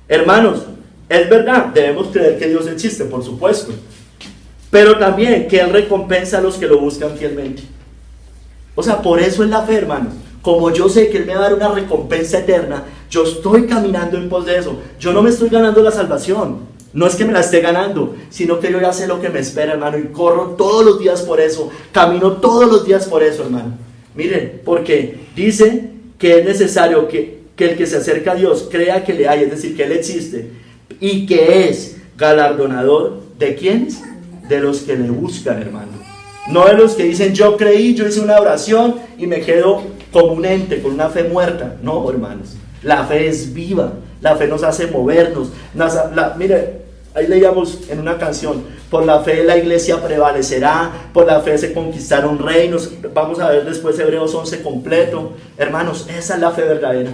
Hermanos, es verdad, debemos creer que Dios existe, por supuesto, pero también que Él recompensa a los que lo buscan fielmente. O sea, por eso es la fe, hermanos. Como yo sé que Él me va a dar una recompensa eterna, yo estoy caminando en pos de eso. Yo no me estoy ganando la salvación. No es que me la esté ganando, sino que yo ya sé lo que me espera, hermano, y corro todos los días por eso, camino todos los días por eso, hermano. Miren, porque dice que es necesario que el que se acerca a Dios crea que le hay, es decir, que Él existe, y que es galardonador ¿de quiénes? De los que le buscan, hermano. No de los que dicen, yo creí, yo hice una oración y me quedo como un ente, con una fe muerta. No, hermanos, la fe es viva, la fe nos hace movernos. Mire, ahí leíamos en una canción, por la fe la iglesia prevalecerá, por la fe se conquistaron reinos. Vamos a ver después Hebreos 11 completo. Hermanos, esa es la fe verdadera.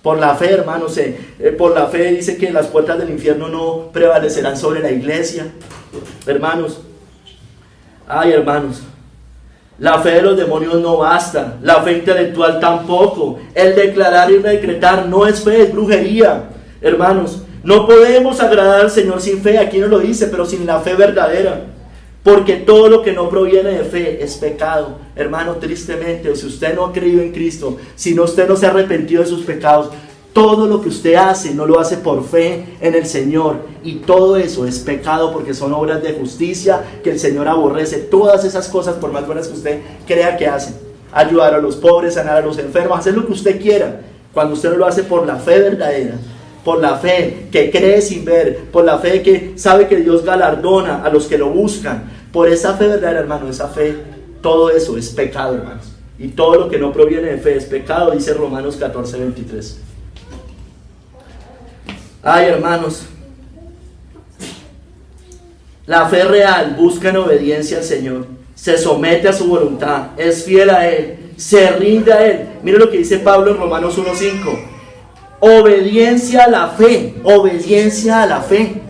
Por la fe, hermanos, por la fe dice que las puertas del infierno no prevalecerán sobre la iglesia. Hermanos, ay, hermanos, la fe de los demonios no basta, la fe intelectual tampoco. El declarar y decretar no es fe, es brujería. Hermanos, no podemos agradar al Señor sin fe, aquí no lo dice, pero sin la fe verdadera. Porque todo lo que no proviene de fe es pecado. Hermano, tristemente, o si usted no ha creído en Cristo, si no usted no se ha arrepentido de sus pecados, todo lo que usted hace no lo hace por fe en el Señor. Y todo eso es pecado porque son obras de justicia que el Señor aborrece. Todas esas cosas, por más buenas que usted crea que hacen, ayudar a los pobres, sanar a los enfermos, hacer lo que usted quiera, cuando usted no lo hace por la fe verdadera, por la fe que cree sin ver, por la fe que sabe que Dios galardona a los que lo buscan, por esa fe verdadera, hermano, esa fe, todo eso es pecado, hermanos. Y todo lo que no proviene de fe es pecado, dice Romanos 14, 23. Ay, hermanos, la fe real busca en obediencia al Señor, se somete a su voluntad, es fiel a Él, se rinde a Él. Mire lo que dice Pablo en Romanos 1:5. Obediencia a la fe, obediencia a la fe.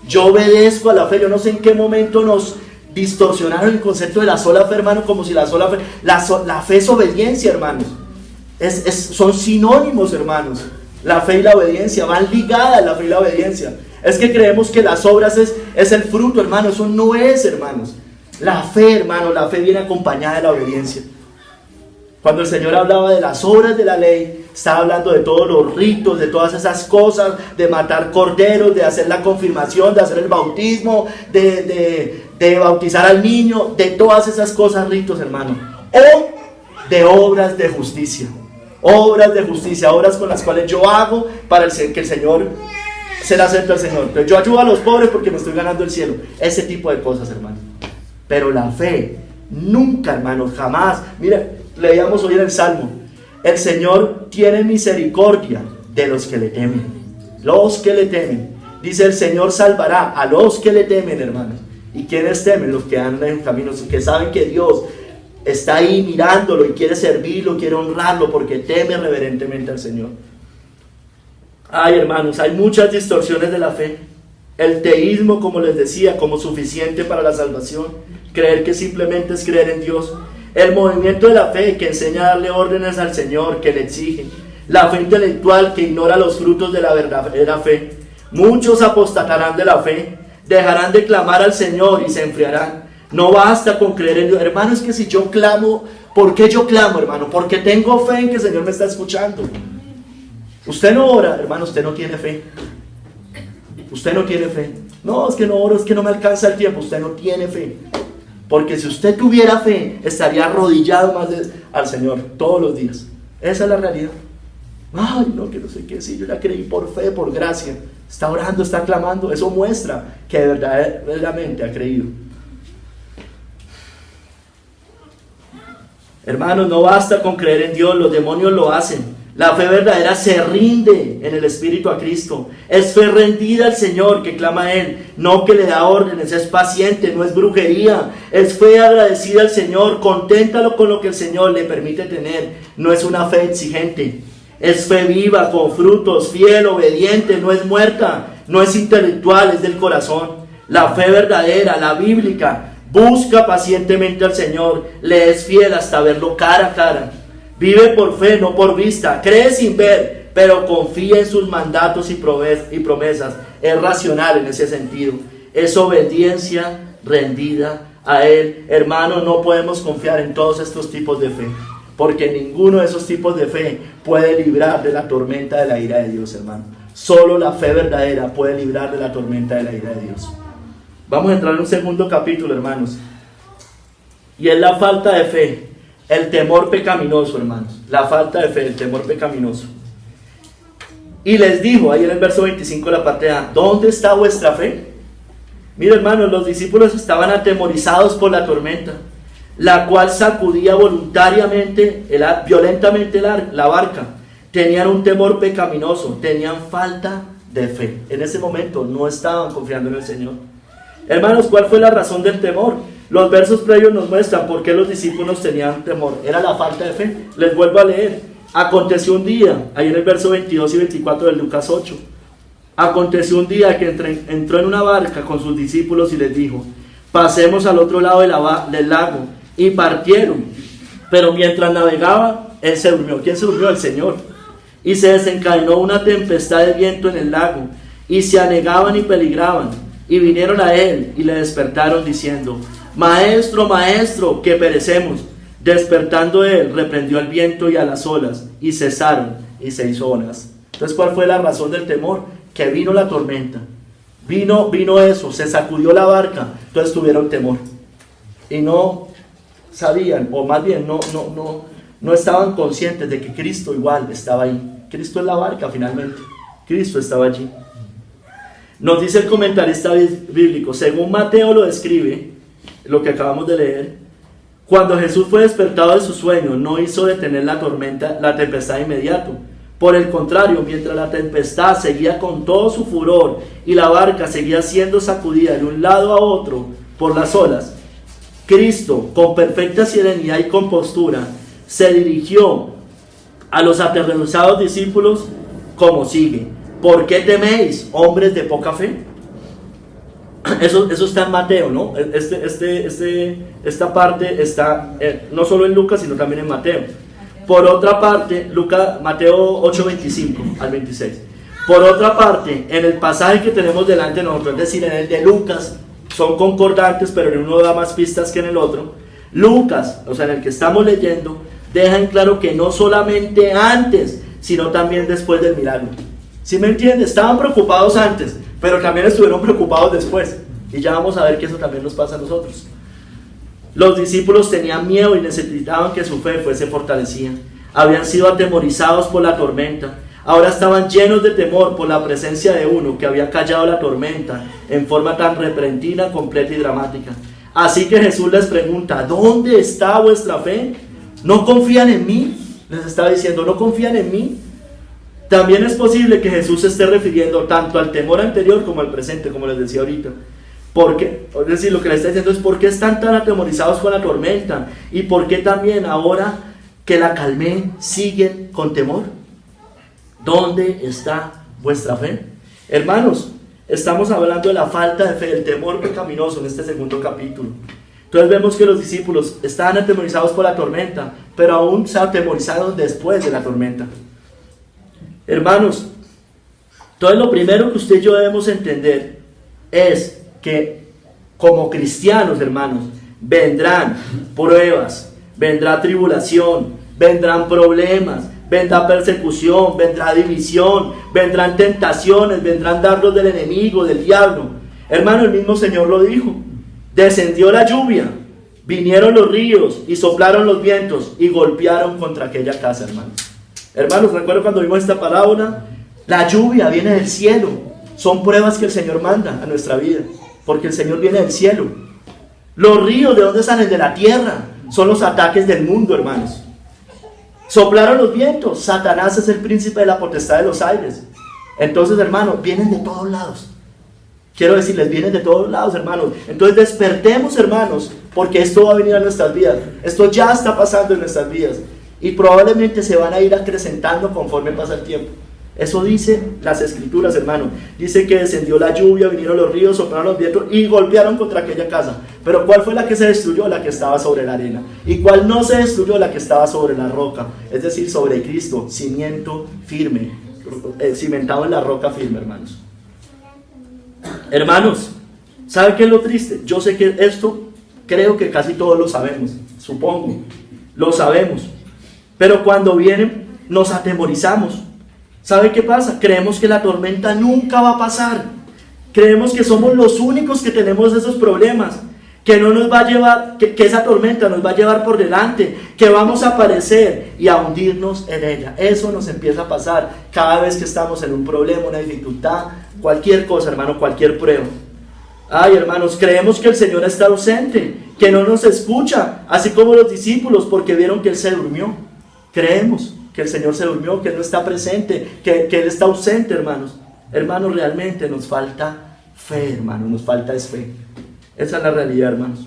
Yo obedezco a la fe. Yo no sé en qué momento nos distorsionaron el concepto de la sola fe, hermano, como si la sola fe, la fe es obediencia, hermanos. Son sinónimos, hermanos. La fe y la obediencia van ligadas, la fe y la obediencia. Es que creemos que las obras es el fruto, hermano. Eso no es, hermanos. La fe, hermano, la fe viene acompañada de la obediencia. Cuando el Señor hablaba de las obras de la ley, estaba hablando de todos los ritos, de todas esas cosas, de matar corderos, de hacer la confirmación, de hacer el bautismo, de bautizar al niño, de todas esas cosas, ritos, hermano. O de obras de justicia. Obras de justicia, obras con las cuales yo hago para que el Señor se la acepte al Señor. Entonces, yo ayudo a los pobres porque me estoy ganando el cielo. Ese tipo de cosas, hermano. Pero la fe, nunca, hermano, jamás. Mira, leíamos hoy en el Salmo, el Señor tiene misericordia de los que le temen. Los que le temen. Dice, el Señor salvará a los que le temen, hermanos. ¿Y quiénes temen? Los que andan en caminos, que saben que Dios está ahí mirándolo y quiere servirlo, quiere honrarlo porque teme reverentemente al Señor. Ay, hermanos, hay muchas distorsiones de la fe. El teísmo, como les decía, como suficiente para la salvación. Creer que simplemente es creer en Dios. El movimiento de la fe que enseña a darle órdenes al Señor, que le exige. La fe intelectual que ignora los frutos de la verdadera fe. Muchos apostatarán de la fe, dejarán de clamar al Señor y se enfriarán. No basta con creer en Dios. Hermano, es que si yo clamo, ¿por qué yo clamo, hermano? Porque tengo fe en que el Señor me está escuchando. Usted no ora, hermano, usted no tiene fe. Usted no tiene fe. No, es que no oro, es que no me alcanza el tiempo. Usted no tiene fe. Porque si usted tuviera fe, estaría arrodillado más al Señor todos los días. Esa es la realidad. Ay, no, que no sé qué, sí, yo ya creí por fe, por gracia. Está orando, está clamando. Eso muestra que verdaderamente ha creído. Hermanos, no basta con creer en Dios, los demonios lo hacen. La fe verdadera se rinde en el Espíritu a Cristo. Es fe rendida al Señor que clama a Él, no que le da órdenes. Es paciente, no es brujería. Es fe agradecida al Señor, conténtalo con lo que el Señor le permite tener. No es una fe exigente. Es fe viva, con frutos, fiel, obediente, no es muerta, no es intelectual, es del corazón. La fe verdadera, la bíblica, busca pacientemente al Señor, le es fiel hasta verlo cara a cara. Vive por fe, no por vista. Cree sin ver, pero confía en sus mandatos y promesas. Es racional en ese sentido. Es obediencia rendida a Él. Hermanos, no podemos confiar en todos estos tipos de fe, porque ninguno de esos tipos de fe puede librar de la tormenta de la ira de Dios, hermano. Solo la fe verdadera puede librar de la tormenta de la ira de Dios. Vamos a entrar en un segundo capítulo, hermanos, y es la falta de fe, el temor pecaminoso, hermanos. La falta de fe, el temor pecaminoso. Y les dijo, ahí en el verso 25 de la parte A, ¿dónde está vuestra fe? Mira, hermanos, los discípulos estaban atemorizados por la tormenta, la cual sacudía violentamente la barca. Tenían un temor pecaminoso, tenían falta de fe. En ese momento no estaban confiando en el Señor. Hermanos, ¿cuál fue la razón del temor? Los versos previos nos muestran por qué los discípulos tenían temor. Era la falta de fe. Les vuelvo a leer. Aconteció un día, ahí en el verso 22 y 24 de Lucas 8. Aconteció un día que entró en una barca con sus discípulos y les dijo: pasemos al otro lado del lago. Y partieron. Pero mientras navegaba, él se durmió. ¿Quién se durmió? El Señor. Y se desencadenó una tempestad de viento en el lago, y se anegaban y peligraban. Y vinieron a él y le despertaron diciendo: Maestro, maestro, que perecemos. Despertando él, reprendió al viento y a las olas, y cesaron, y se hizo olas. Entonces, ¿cuál fue la razón del temor? Que vino la tormenta. Vino eso, se sacudió la barca. Entonces tuvieron temor. Y no sabían, o más bien no estaban conscientes de que Cristo igual estaba ahí. Cristo es la barca finalmente. Cristo estaba allí. Nos dice el comentarista bíblico, según Mateo lo describe, lo que acabamos de leer, cuando Jesús fue despertado de su sueño, no hizo detener la tempestad de inmediato. Por el contrario, mientras la tempestad seguía con todo su furor y la barca seguía siendo sacudida de un lado a otro por las olas, Cristo, con perfecta serenidad y compostura, se dirigió a los aterrorizados discípulos como sigue: ¿por qué teméis, hombres de poca fe? Eso está en Mateo, ¿no? Esta parte está no solo en Lucas, sino también en Mateo. Por otra parte, Mateo 8:25 al 26. Por otra parte, en el pasaje que tenemos delante de nosotros, es decir, en el de Lucas, son concordantes, pero en uno da más pistas que en el otro. Lucas, o sea, en el que estamos leyendo, deja en claro que no solamente antes, sino también después del milagro. ¿Sí me entiendes? Estaban preocupados antes, pero también estuvieron preocupados después. Y ya vamos a ver que eso también nos pasa a nosotros. Los discípulos tenían miedo y necesitaban que su fe fuese fortalecida. Habían sido atemorizados por la tormenta. Ahora estaban llenos de temor por la presencia de uno que había callado la tormenta en forma tan repentina, completa y dramática. Así que Jesús les pregunta: ¿dónde está vuestra fe? ¿No confían en mí? Les está diciendo: ¿no confían en mí? También es posible que Jesús se esté refiriendo tanto al temor anterior como al presente, como les decía ahorita. Porque, es decir, lo que le está diciendo es: ¿por qué están tan atemorizados con la tormenta? ¿Y por qué también ahora que la calmé siguen con temor? ¿Dónde está vuestra fe? Hermanos, estamos hablando de la falta de fe, del temor pecaminoso en este segundo capítulo. Entonces vemos que los discípulos estaban atemorizados por la tormenta, pero aún se atemorizaron después de la tormenta. Hermanos, entonces lo primero que usted y yo debemos entender es que como cristianos, hermanos, vendrán pruebas, vendrá tribulación, vendrán problemas, vendrá persecución, vendrá división, vendrán tentaciones, vendrán dardos del enemigo, del diablo. Hermano, el mismo Señor lo dijo: descendió la lluvia, vinieron los ríos y soplaron los vientos y golpearon contra aquella casa, hermanos. Hermanos, recuerdo cuando vimos esta parábola, la lluvia viene del cielo. Son pruebas que el Señor manda a nuestra vida, porque el Señor viene del cielo. Los ríos, ¿de dónde salen? De la tierra. Son los ataques del mundo, hermanos. Soplaron los vientos. Satanás es el príncipe de la potestad de los aires. Entonces, hermanos, vienen de todos lados. Quiero decirles, vienen de todos lados, hermanos. Entonces despertemos, hermanos, porque esto va a venir a nuestras vidas. Esto ya está pasando en nuestras vidas. Y probablemente se van a ir acrecentando conforme pasa el tiempo. Eso dice las escrituras, hermano. Dice que descendió la lluvia, vinieron los ríos, soplaron los vientos y golpearon contra aquella casa. Pero ¿cuál fue la que se destruyó? La que estaba sobre la arena. ¿Y cuál no se destruyó? La que estaba sobre la roca. Es decir, sobre Cristo, cimiento firme, cimentado en la roca firme, hermanos. Hermanos, ¿sabe qué es lo triste? Yo sé que esto, creo que casi todos lo sabemos, supongo, lo sabemos. Pero cuando vienen, nos atemorizamos. ¿Sabe qué pasa? Creemos que la tormenta nunca va a pasar. Creemos que somos los únicos que tenemos esos problemas, que no nos va a llevar, que esa tormenta nos va a llevar por delante, que vamos a aparecer y a hundirnos en ella. Eso nos empieza a pasar cada vez que estamos en un problema, una dificultad, cualquier cosa, hermano, cualquier prueba. Ay, hermanos, creemos que el Señor está ausente, que no nos escucha, así como los discípulos, porque vieron que Él se durmió. Creemos que el Señor se durmió, que Él no está presente, que Él está ausente, hermanos. Hermanos, realmente nos falta fe, hermanos, nos falta fe. Esa es la realidad, hermanos.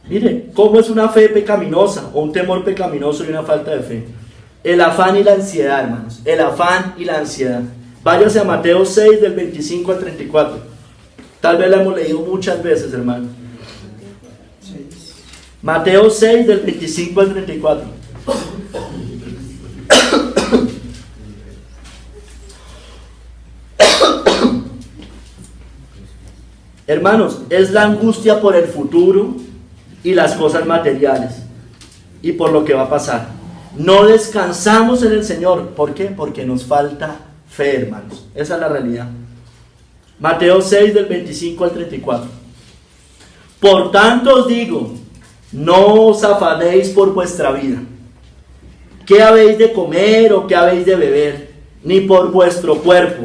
Mire, ¿cómo es una fe pecaminosa o un temor pecaminoso y una falta de fe? El afán y la ansiedad, hermanos. El afán y la ansiedad. Váyase a Mateo 6, del 25 al 34. Tal vez la hemos leído muchas veces, hermanos. Mateo 6, del 25 al 34. Hermanos, es la angustia por el futuro y las cosas materiales y por lo que va a pasar. No descansamos en el Señor. ¿Por qué? Porque nos falta fe, hermanos. Esa es la realidad. Mateo 6, del 25 al 34. Por tanto os digo, no os afanéis por vuestra vida. ¿Qué habéis de comer o qué habéis de beber? Ni por vuestro cuerpo,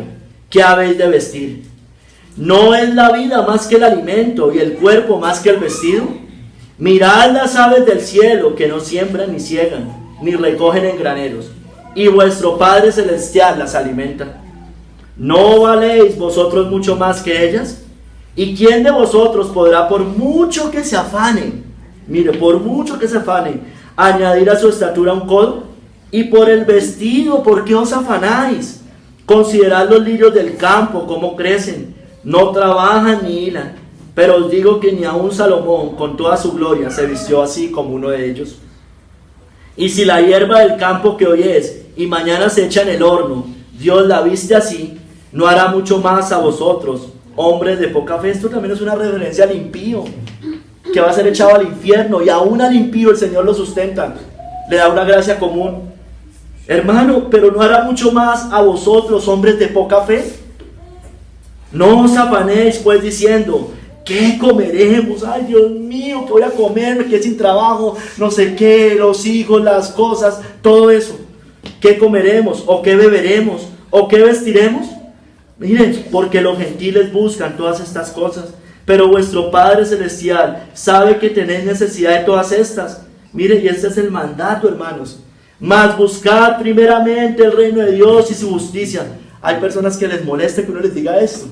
¿qué habéis de vestir? ¿No es la vida más que el alimento y el cuerpo más que el vestido? Mirad las aves del cielo, que no siembran ni ciegan, ni recogen en graneros, y vuestro Padre Celestial las alimenta. ¿No valéis vosotros mucho más que ellas? ¿Y quién de vosotros podrá, por mucho que se afane, mire, por mucho que se afane, añadir a su estatura un codo? Y por el vestido, ¿por qué os afanáis? Considerad los lirios del campo, cómo crecen, no trabajan ni hilan, pero os digo que ni aun Salomón, con toda su gloria, se vistió así como uno de ellos. Y si la hierba del campo que hoy es y mañana se echa en el horno, Dios la viste así, no hará mucho más a vosotros, hombres de poca fe. Esto también es una referencia al impío, que va a ser echado al infierno, y aún al impío el Señor lo sustenta, le da una gracia común. Hermano, pero no hará mucho más a vosotros, hombres de poca fe. No os afanéis pues diciendo, ¿qué comeremos? Ay, Dios mío, ¿qué voy a comer? Me quedé sin trabajo, no sé qué, los hijos, las cosas, todo eso. ¿Qué comeremos? ¿O qué beberemos? ¿O qué vestiremos? Miren, porque los gentiles buscan todas estas cosas, pero vuestro Padre Celestial sabe que tenéis necesidad de todas estas. Miren, y este es el mandato, hermanos. Mas buscad primeramente el reino de Dios y su justicia. Hay personas que les molesta que uno les diga esto.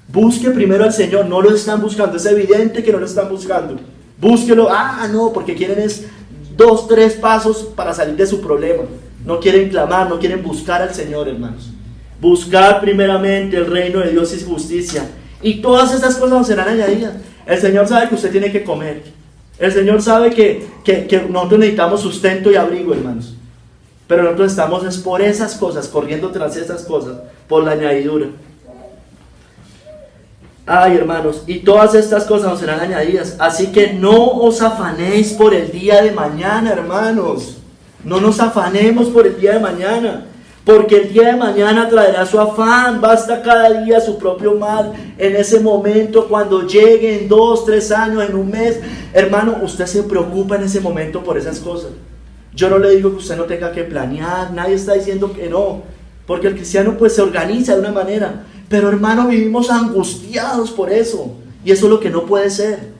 Busque primero al Señor. No lo están buscando, es evidente que no lo están buscando. Búsquelo. No, porque quieren es 2, 3 pasos para salir de su problema. No quieren clamar, no quieren buscar al Señor, hermanos. Buscad primeramente el reino de Dios y su justicia, y todas estas cosas os serán añadidas. El Señor sabe que usted tiene que comer. El Señor sabe que nosotros necesitamos sustento y abrigo, hermanos. Pero nosotros estamos es por esas cosas, corriendo tras esas cosas, por la añadidura. Ay, hermanos, y todas estas cosas nos serán añadidas. Así que no os afanéis por el día de mañana, hermanos. No nos afanemos por el día de mañana, porque el día de mañana traerá su afán. Basta cada día su propio mal. En ese momento, cuando llegue en 2, 3 años, en un mes, hermano, usted se preocupa en ese momento por esas cosas. Yo no le digo que usted no tenga que planear, nadie está diciendo que no, porque el cristiano pues se organiza de una manera, pero hermano, vivimos angustiados por eso, y eso es lo que no puede ser.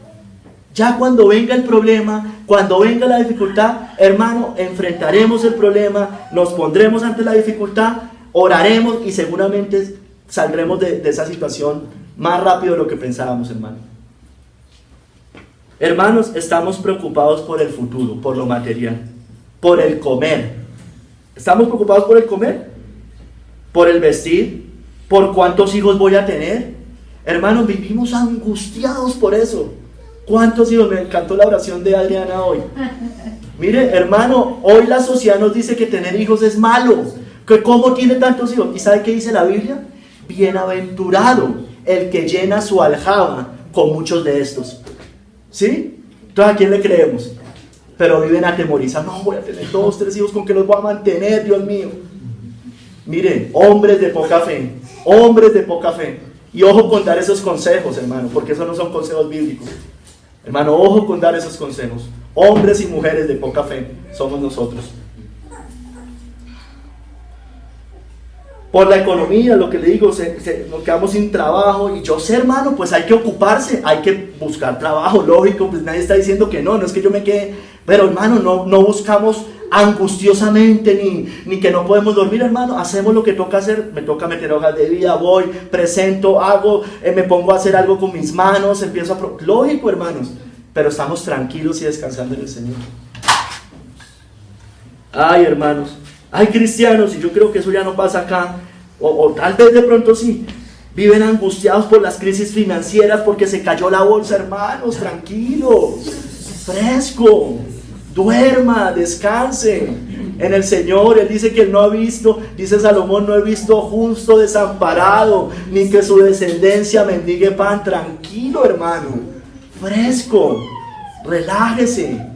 Ya cuando venga el problema, cuando venga la dificultad, hermano, enfrentaremos el problema, nos pondremos ante la dificultad, oraremos y seguramente saldremos de esa situación más rápido de lo que pensábamos, hermano. Hermanos, estamos preocupados por el futuro, por lo material, por el comer. ¿Estamos preocupados por el comer? ¿Por el vestir? ¿Por cuántos hijos voy a tener? Hermanos, vivimos angustiados por eso. ¿Cuántos hijos? Me encantó la oración de Adriana hoy. Mire, hermano, hoy la sociedad nos dice que tener hijos es malo. ¿Que ¿Cómo tiene tantos hijos? ¿Y sabe qué dice la Biblia? Bienaventurado el que llena su aljaba con muchos de estos. ¿Sí? Entonces, ¿a quién le creemos? Pero viven atemorizados. No, voy a tener 2, 3 hijos, ¿con que los voy a mantener, Dios mío? Miren, hombres de poca fe. Hombres de poca fe. Y ojo con dar esos consejos, hermano, porque esos no son consejos bíblicos. Hermano, ojo con dar esos consejos. Hombres y mujeres de poca fe somos nosotros. Por la economía, lo que le digo, nos quedamos sin trabajo. Y yo sé, hermano, pues hay que ocuparse, hay que buscar trabajo, lógico, pues nadie está diciendo que no es que yo me quede. Pero hermano, no buscamos angustiosamente, ni que no podemos dormir, hermano. Hacemos lo que toca hacer. Me toca meter hojas de vida, voy, presento, hago, me pongo a hacer algo con mis manos, empiezo a... Lógico, hermanos, pero estamos tranquilos y descansando en el Señor. Ay, hermanos, hay cristianos, y yo creo que eso ya no pasa acá, o tal vez de pronto sí, viven angustiados por las crisis financieras, porque se cayó la bolsa, hermanos. Tranquilo, fresco, duerma, descanse en el Señor. Él dice que Él no ha visto, dice Salomón, no he visto justo desamparado, ni que su descendencia mendigue pan. Tranquilo, hermano, fresco, relájese.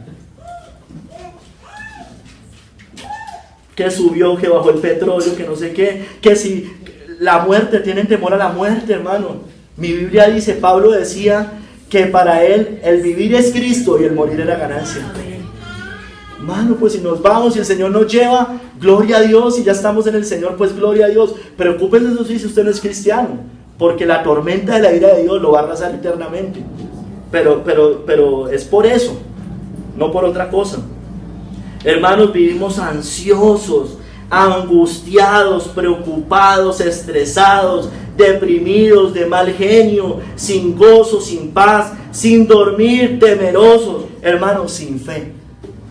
Que subió, que bajó el petróleo, que no sé qué, que si la muerte, tienen temor a la muerte, hermano. Mi Biblia dice, Pablo decía que para él el vivir es Cristo y el morir era ganancia. Hermano, pues si nos vamos y el Señor nos lleva, gloria a Dios. Y ya estamos en el Señor, pues gloria a Dios. Preocúpese eso sí, si usted no es cristiano, porque la tormenta de la ira de Dios lo va a arrasar eternamente. Pero es por eso, no por otra cosa. Hermanos, vivimos ansiosos, angustiados, preocupados, estresados, deprimidos, de mal genio, sin gozo, sin paz, sin dormir, temerosos. Hermanos, sin fe.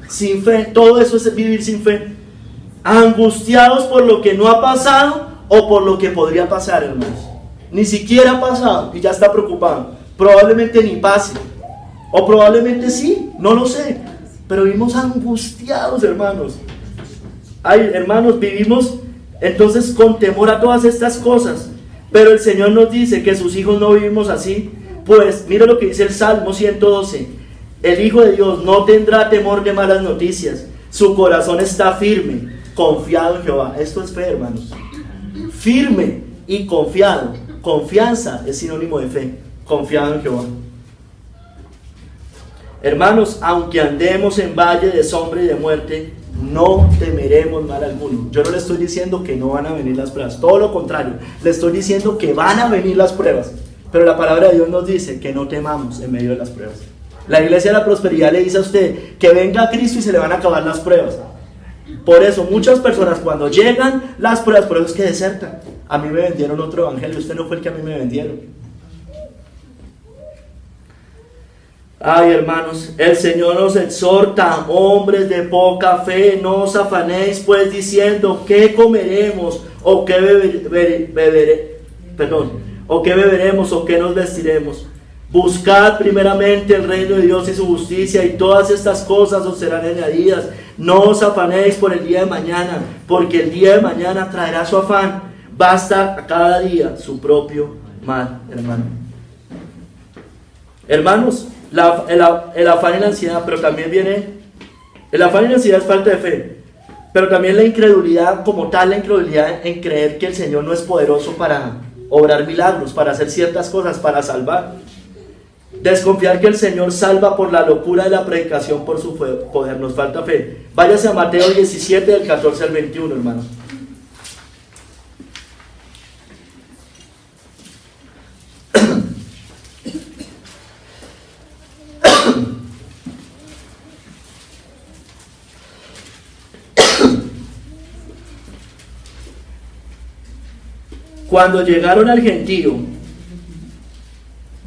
Sin fe, todo eso es vivir sin fe. Angustiados por lo que no ha pasado o por lo que podría pasar, hermanos. Ni siquiera ha pasado y ya está preocupado. Probablemente ni pase. O probablemente sí, no lo sé. Pero vivimos angustiados, hermanos. Ay, hermanos, vivimos entonces con temor a todas estas cosas. Pero el Señor nos dice que sus hijos no vivimos así. Pues mira lo que dice el Salmo 112. El Hijo de Dios no tendrá temor de malas noticias. Su corazón está firme, confiado en Jehová. Esto es fe, hermanos. Firme y confiado. Confianza es sinónimo de fe. Confiado en Jehová. Hermanos, aunque andemos en valle de sombra y de muerte, no temeremos mal alguno. Yo no le estoy diciendo que no van a venir las pruebas, todo lo contrario, le estoy diciendo que van a venir las pruebas. Pero la palabra de Dios nos dice que no temamos en medio de las pruebas. La iglesia de la prosperidad le dice a usted que venga a Cristo y se le van a acabar las pruebas. Por eso muchas personas cuando llegan las pruebas, por eso es que desertan. A mí me vendieron otro evangelio, usted no fue el que a mí me vendieron. Ay, hermanos, el Señor nos exhorta, hombres de poca fe, no os afanéis pues diciendo qué comeremos o qué beberemos o qué nos vestiremos. Buscad primeramente el reino de Dios y su justicia, y todas estas cosas os serán añadidas. No os afanéis por el día de mañana, porque el día de mañana traerá su afán. Basta a cada día su propio mal, hermano. Hermanos, el afán y la ansiedad, pero también viene, el afán y la ansiedad es falta de fe, pero también la incredulidad como tal, la incredulidad en creer que el Señor no es poderoso para obrar milagros, para hacer ciertas cosas, para salvar. Desconfiar que el Señor salva por la locura de la predicación, por su poder, nos falta fe. Váyase a Mateo 17, del 14 al 21, hermano. Cuando llegaron al gentío,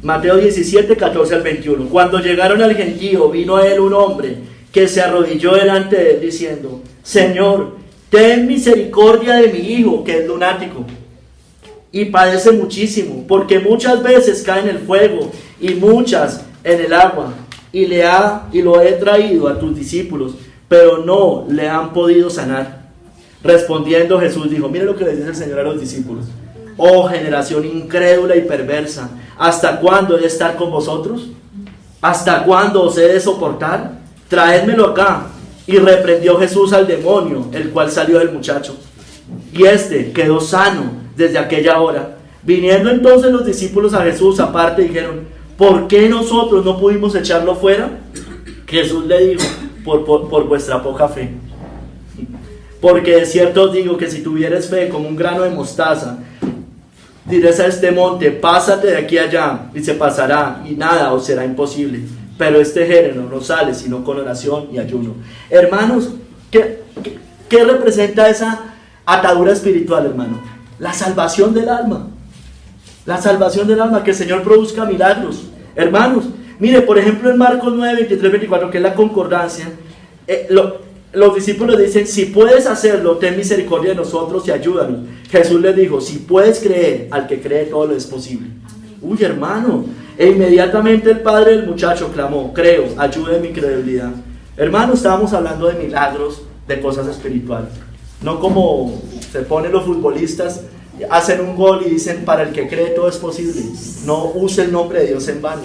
Mateo 17, 14 al 21. Cuando llegaron al gentío, vino a él un hombre que se arrodilló delante de él diciendo: Señor, ten misericordia de mi hijo, que es lunático, y padece muchísimo, porque muchas veces cae en el fuego, y muchas en el agua, y lo he traído a tus discípulos, pero no le han podido sanar. Respondiendo Jesús dijo, mire lo que le dice el Señor a los discípulos: oh generación incrédula y perversa, ¿hasta cuándo he de estar con vosotros? ¿Hasta cuándo os he de soportar? Traédmelo acá. Y reprendió Jesús al demonio, el cual salió del muchacho, y éste quedó sano desde aquella hora. Viniendo entonces los discípulos a Jesús aparte, dijeron, ¿por qué nosotros no pudimos echarlo fuera? Jesús le dijo, por vuestra poca fe. Porque de cierto os digo que si tuvieres fe como un grano de mostaza, dirás a este monte, pásate de aquí allá, y se pasará, y nada os será imposible. Pero este género no sale sino con oración y ayuno. Hermanos, ¿qué representa esa atadura espiritual, hermano? La salvación del alma. La salvación del alma, que el Señor produzca milagros. Hermanos, mire, por ejemplo en Marcos 9, 23, 24, que es la concordancia, los discípulos dicen, si puedes hacerlo, ten misericordia de nosotros y ayúdanos. Jesús les dijo, si puedes creer, al que cree todo lo es posible. Uy, hermano, e inmediatamente el padre del muchacho clamó, creo, ayude mi credulidad. Hermano, estábamos hablando de milagros, de cosas espirituales. No como se ponen los futbolistas, hacen un gol y dicen, para el que cree todo es posible. No use el nombre de Dios en vano.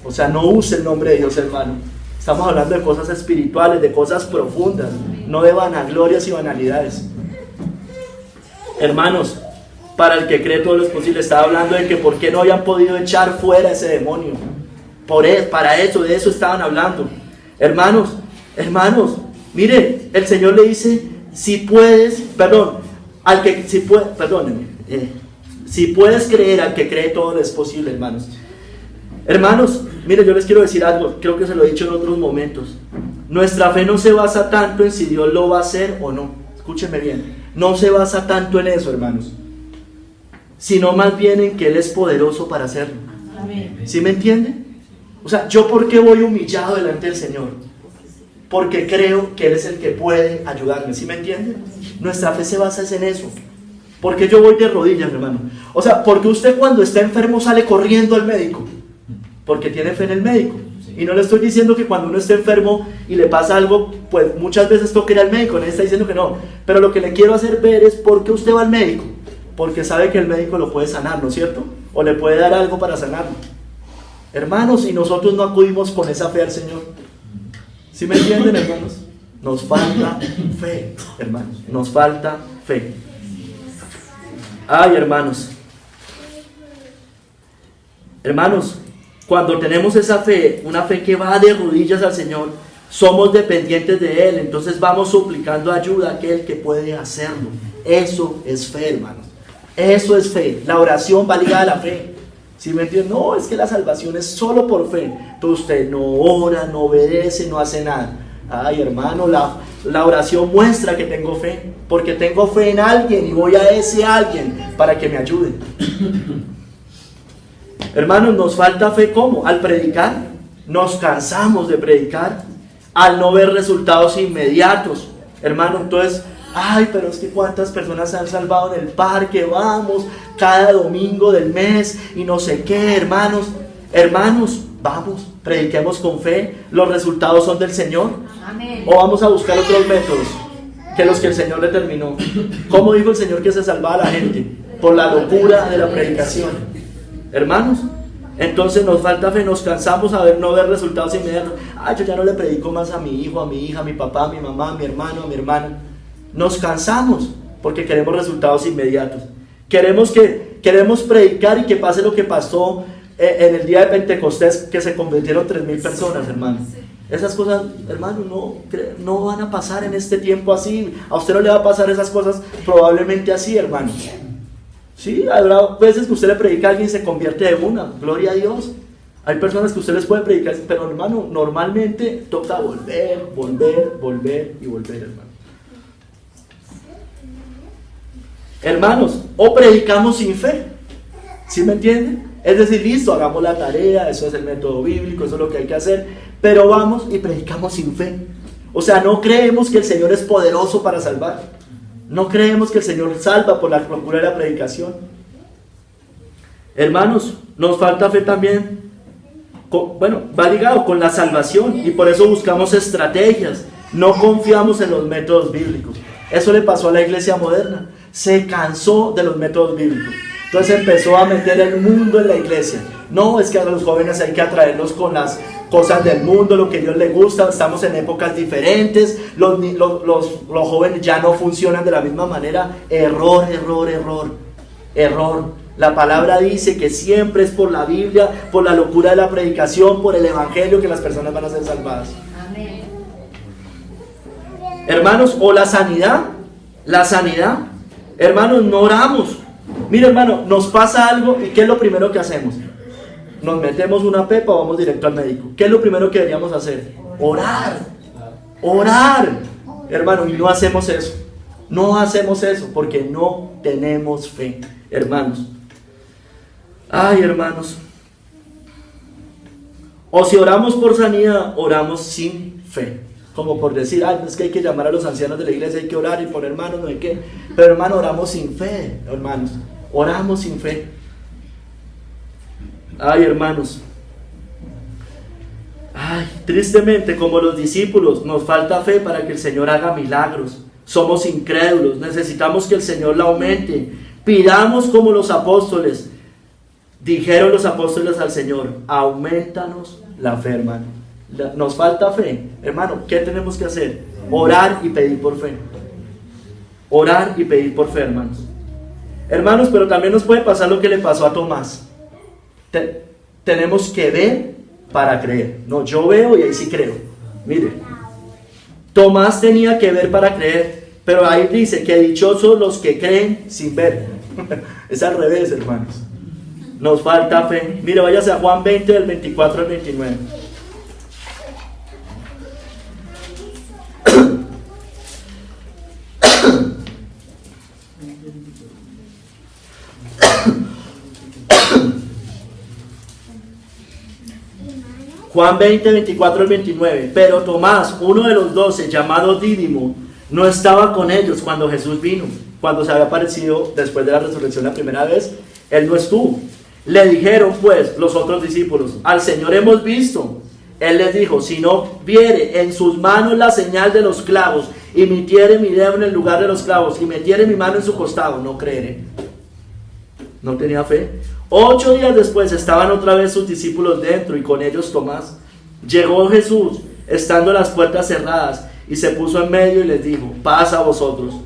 O sea, no use el nombre de Dios en vano. Estamos hablando de cosas espirituales, de cosas profundas, no de vanaglorias y banalidades. Hermanos, para el que cree todo lo es posible. Estaba hablando de que por qué no habían podido echar fuera ese demonio. Para eso, de eso estaban hablando. Hermanos, mire, el Señor le dice, si puedes creer, al que cree todo es posible, hermanos. Hermanos, mire, yo les quiero decir algo, creo que se lo he dicho en otros momentos. Nuestra fe no se basa tanto en si Dios lo va a hacer o no. Escúchenme bien, no se basa tanto en eso, hermanos, sino más bien en que Él es poderoso para hacerlo. ¿Sí me entienden? O sea, ¿yo por qué voy humillado delante del Señor? Porque creo que Él es el que puede ayudarme. ¿Sí me entienden? Nuestra fe se basa en eso. ¿Por qué yo voy de rodillas, hermano? O sea, porque usted cuando está enfermo sale corriendo al médico, porque tiene fe en el médico. Y no le estoy diciendo que cuando uno esté enfermo y le pasa algo, pues muchas veces toque ir al médico, no le está diciendo que no. Pero lo que le quiero hacer ver es por qué usted va al médico. Porque sabe que el médico lo puede sanar, ¿no es cierto? O le puede dar algo para sanarlo. Hermanos, y nosotros no acudimos con esa fe al Señor. ¿Sí me entienden, hermanos? Nos falta fe, hermanos. Nos falta fe. Ay, hermanos. Hermanos, cuando tenemos esa fe, una fe que va de rodillas al Señor, somos dependientes de Él. Entonces vamos suplicando ayuda a aquel que puede hacerlo. Eso es fe, hermanos. Eso es fe. La oración va ligada a la fe. ¿Sí me entienden? No, es que la salvación es solo por fe. Entonces usted no ora, no obedece, no hace nada. Ay, hermano, la oración muestra que tengo fe. Porque tengo fe en alguien y voy a ese alguien para que me ayude. Hermanos, nos falta fe, ¿cómo? Al predicar. Nos cansamos de predicar. Al no ver resultados inmediatos. Hermano, entonces... ay, pero es que cuántas personas se han salvado en el parque, vamos, cada domingo del mes y no sé qué, hermanos, vamos, prediquemos con fe, los resultados son del Señor. Amén. O vamos a buscar otros métodos que los que el Señor determinó. ¿Cómo dijo el Señor que se salvaba la gente? Por la locura de la predicación. Hermanos, entonces nos falta fe, nos cansamos a no ver resultados inmediatos. Ay, yo ya no le predico más a mi hijo, a mi hija, a mi papá, a mi mamá, a mi hermano, a mi hermana. Nos cansamos porque queremos resultados inmediatos. Queremos predicar y que pase lo que pasó en el día de Pentecostés, que se convirtieron 3,000 personas, hermano. Esas cosas, hermano, no van a pasar en este tiempo así. A usted no le va a pasar esas cosas probablemente así, hermano. Sí, habrá veces que usted le predica a alguien y se convierte de una. Gloria a Dios. Hay personas que usted les puede predicar, pero hermano, normalmente toca volver, hermano. Hermanos, o predicamos sin fe. ¿Sí me entienden? Es decir, listo, hagamos la tarea, eso es el método bíblico, eso es lo que hay que hacer, pero vamos y predicamos sin fe. O sea, no creemos que el Señor es poderoso para salvar. No creemos que el Señor salva por la locura de la predicación. Hermanos, nos falta fe también. Va ligado con la salvación y por eso buscamos estrategias. No confiamos en los métodos bíblicos. Eso le pasó a la iglesia moderna. Se cansó de los métodos bíblicos. Entonces empezó a meter el mundo en la iglesia. No, es que a los jóvenes hay que atraerlos con las cosas del mundo, lo que a Dios le gusta. Estamos en épocas diferentes. Los jóvenes ya no funcionan de la misma manera. Error. La palabra dice que siempre es por la Biblia, por la locura de la predicación, por el evangelio que las personas van a ser salvadas. Amén. Hermanos, o la sanidad. Hermanos, no oramos. Mira, hermano, nos pasa algo y ¿qué es lo primero que hacemos? Nos metemos una pepa o vamos directo al médico. ¿Qué es lo primero que deberíamos hacer? Orar. Hermano, y no hacemos eso. No hacemos eso porque no tenemos fe, hermanos. Ay, hermanos. O si oramos por sanidad, oramos sin fe. Como por decir, es que hay que llamar a los ancianos de la iglesia, hay que orar y poner manos, no hay qué. Pero hermano, oramos sin fe, hermanos. Oramos sin fe. Ay, hermanos. Ay, tristemente, como los discípulos, nos falta fe para que el Señor haga milagros. Somos incrédulos, necesitamos que el Señor la aumente. Pidamos como los apóstoles. Dijeron los apóstoles al Señor, aumentanos la fe, hermano. Nos falta fe, hermano. ¿Qué tenemos que hacer? Orar y pedir por fe. Orar y pedir por fe, hermanos. Hermanos, pero también nos puede pasar lo que le pasó a Tomás. Tenemos que ver para creer. No, yo veo y ahí sí creo. Mire, Tomás tenía que ver para creer, pero ahí dice que dichosos los que creen sin ver. Es al revés, hermanos. Nos falta fe. Mire, váyase a Juan 20, del 24 al 29. Juan 20, 24 al 29. Pero Tomás, uno de los 12, llamado Dídimo, no estaba con ellos cuando Jesús vino. Cuando se había aparecido después de la resurrección la primera vez, él no estuvo. Le dijeron pues los otros discípulos, al Señor hemos visto. Él les dijo, si no viere en sus manos la señal de los clavos, y metiere mi dedo en el lugar de los clavos, y metiere mi mano en su costado, no creeré. No tenía fe. 8 días después estaban otra vez sus discípulos dentro, y con ellos Tomás. Llegó Jesús, estando las puertas cerradas, y se puso en medio y les dijo, paz a vosotros.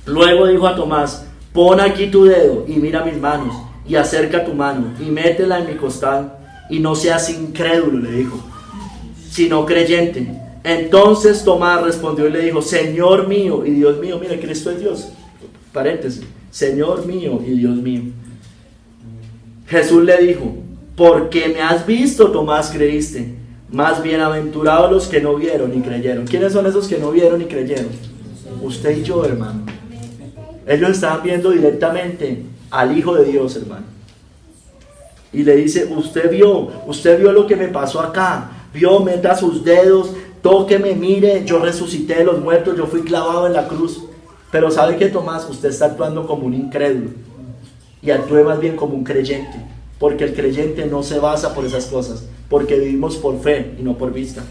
Luego dijo a Tomás, pon aquí tu dedo y mira mis manos, y acerca tu mano y métela en mi costado, y no seas incrédulo, le dijo, sino creyente. Entonces Tomás respondió y le dijo, Señor mío y Dios mío. Mira, Cristo es Dios. Paréntesis, Señor mío y Dios mío. Jesús le dijo, porque me has visto, Tomás, creíste. Más bienaventurados los que no vieron y creyeron. ¿Quiénes son esos que no vieron y creyeron? Usted y yo, hermano. Ellos estaban viendo directamente al Hijo de Dios, hermano. Y le dice, usted vio lo que me pasó acá. Vio, meta sus dedos, tóqueme, mire, yo resucité de los muertos, yo fui clavado en la cruz. Pero ¿sabe qué, Tomás? Usted está actuando como un incrédulo. Y actúe más bien como un creyente. Porque el creyente no se basa por esas cosas. Porque vivimos por fe y no por vista.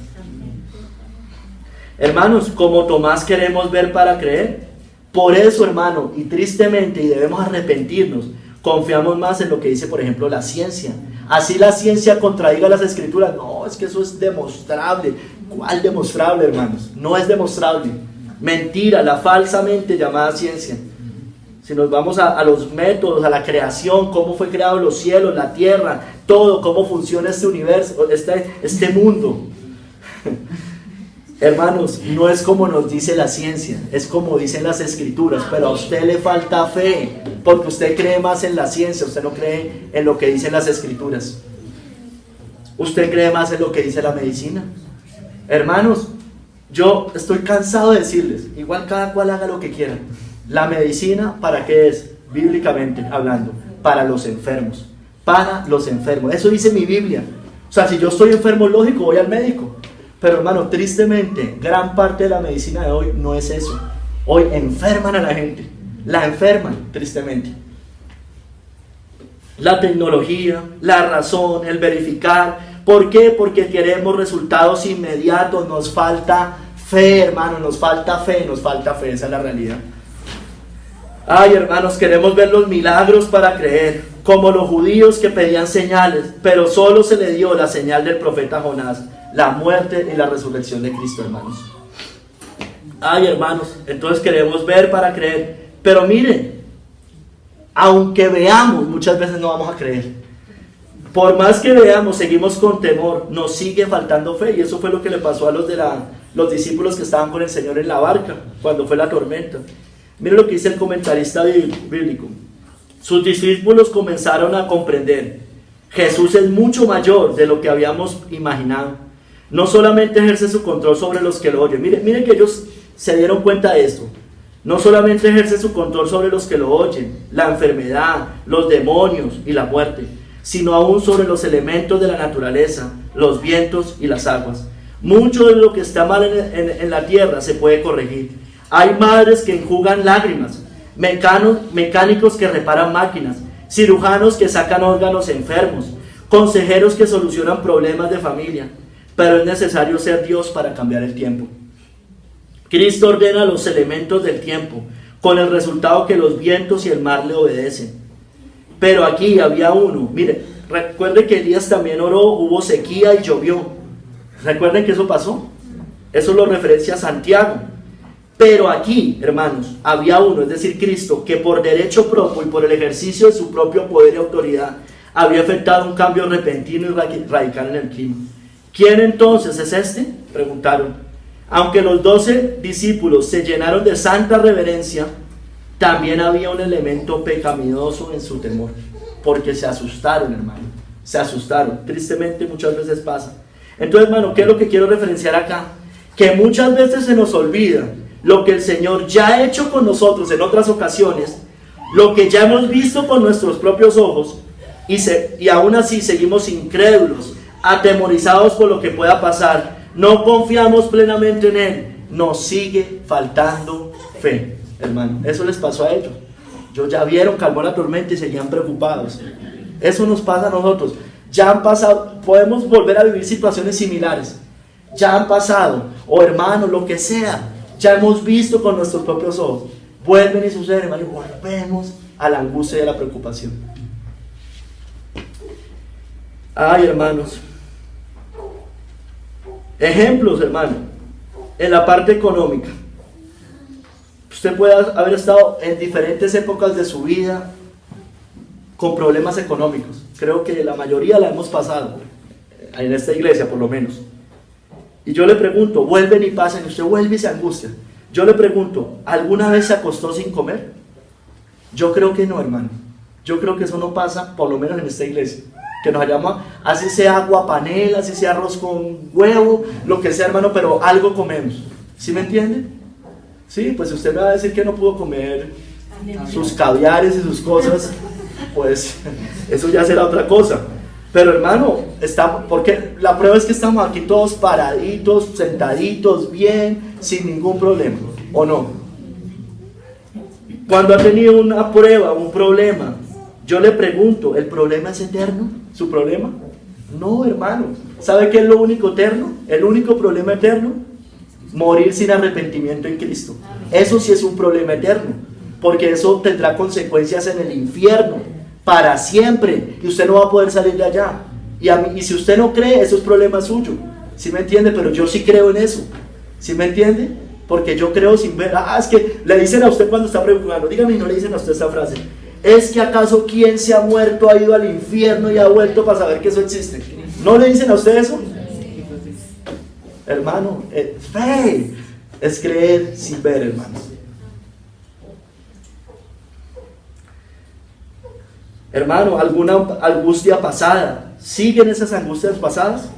Hermanos, como Tomás queremos ver para creer. Por eso, hermano, y tristemente, y debemos arrepentirnos, confiamos más en lo que dice, por ejemplo, la ciencia. Así la ciencia contradiga las escrituras. No, es que eso es demostrable. ¿Cuál demostrable, hermanos? No es demostrable. Mentira, la falsamente llamada ciencia. Si nos vamos a los métodos, a la creación, cómo fue creado los cielos, la tierra, todo, cómo funciona este universo, este mundo. Hermanos, no es como nos dice la ciencia, es como dicen las escrituras, pero a usted le falta fe, porque usted cree más en la ciencia, usted no cree en lo que dicen las escrituras. Usted cree más en lo que dice la medicina. Hermanos, yo estoy cansado de decirles, igual cada cual haga lo que quiera. La medicina, ¿para qué es? Bíblicamente hablando, para los enfermos. Para los enfermos. Eso dice mi Biblia. O sea, si yo estoy enfermo, lógico, voy al médico. Pero hermano, tristemente, gran parte de la medicina de hoy no es eso. Hoy enferman a la gente, la enferman tristemente. La tecnología, la razón, el verificar. ¿Por qué? Porque queremos resultados inmediatos, nos falta fe, hermano, nos falta fe, esa es la realidad. Ay, hermanos, queremos ver los milagros para creer, como los judíos que pedían señales, pero solo se le dio la señal del profeta Jonás, la muerte y la resurrección de Cristo, hermanos. Ay, hermanos, entonces queremos ver para creer, pero miren, aunque veamos, muchas veces no vamos a creer. Por más que veamos, seguimos con temor, nos sigue faltando fe, y eso fue lo que le pasó a los discípulos que estaban con el Señor en la barca, cuando fue la tormenta. Miren lo que dice el comentarista bíblico. Sus discípulos comenzaron a comprender: Jesús es mucho mayor de lo que habíamos imaginado. No solamente ejerce su control sobre los que lo oyen. Miren que ellos se dieron cuenta de esto. No solamente ejerce su control sobre los que lo oyen, la enfermedad, los demonios y la muerte, sino aún sobre los elementos de la naturaleza, los vientos y las aguas. Mucho de lo que está mal en la tierra se puede corregir. Hay madres que enjugan lágrimas, mecánicos que reparan máquinas, cirujanos que sacan órganos enfermos, consejeros que solucionan problemas de familia, pero es necesario ser Dios para cambiar el tiempo. Cristo ordena los elementos del tiempo, con el resultado que los vientos y el mar le obedecen. Pero aquí había uno, mire, recuerden que Elías también oró, hubo sequía y llovió. ¿Recuerden que eso pasó? Eso lo referencia Santiago. Pero aquí, hermanos, había uno, es decir, Cristo, que por derecho propio y por el ejercicio de su propio poder y autoridad, había efectuado un cambio repentino y radical en el clima. ¿Quién entonces es este?, preguntaron. Aunque los 12 discípulos se llenaron de santa reverencia, también había un elemento pecaminoso en su temor, porque se asustaron, hermano, se asustaron. Tristemente muchas veces pasa. Entonces, hermano, ¿qué es lo que quiero referenciar acá? Que muchas veces se nos olvida lo que el Señor ya ha hecho con nosotros en otras ocasiones, lo que ya hemos visto con nuestros propios ojos, y aún así seguimos incrédulos, atemorizados por lo que pueda pasar. No confiamos plenamente en Él, nos sigue faltando fe, hermano. Eso les pasó a ellos. Ellos ya vieron, calmó la tormenta y seguían preocupados. Eso nos pasa a nosotros. Ya han pasado, podemos volver a vivir situaciones similares. Ya han pasado, o hermano, lo que sea, ya hemos visto con nuestros propios ojos. Vuelven y suceden, hermano, y volvemos a la angustia y a la preocupación. Ay, hermanos. Ejemplos, hermano, en la parte económica. Usted puede haber estado en diferentes épocas de su vida con problemas económicos. Creo que la mayoría la hemos pasado, en esta iglesia por lo menos. Y yo le pregunto, vuelven y pasan, y usted vuelve y se angustia. Yo le pregunto, ¿alguna vez se acostó sin comer? Yo creo que no, hermano. Yo creo que eso no pasa, por lo menos en esta iglesia. Que nos hallamos, así sea agua panela, así sea arroz con huevo, lo que sea, hermano, pero algo comemos. ¿Sí me entiende? Sí, pues usted me va a decir que no pudo comer sus caviares y sus cosas, pues eso ya será otra cosa. Pero hermano, porque la prueba es que estamos aquí todos paraditos, sentaditos, bien, sin ningún problema, ¿o no? Cuando ha tenido una prueba, un problema, yo le pregunto, ¿el problema es eterno? ¿Su problema? No, hermano. ¿Sabe qué es lo único eterno? El único problema eterno, morir sin arrepentimiento en Cristo. Eso sí es un problema eterno, porque eso tendrá consecuencias en el infierno para siempre, y usted no va a poder salir de allá. Y si usted no cree, eso es problema suyo. ¿Sí me entiende? Pero yo sí creo en eso. ¿Sí me entiende? Porque yo creo sin ver. Es que le dicen a usted cuando está preocupado, dígame, y no le dicen a usted esta frase: ¿es que acaso quien se ha muerto ha ido al infierno y ha vuelto para saber que eso existe? ¿No le dicen a usted eso? Hermano, fe es creer sin ver, hermanos. Hermano, ¿alguna angustia pasada? ¿Siguen esas angustias pasadas?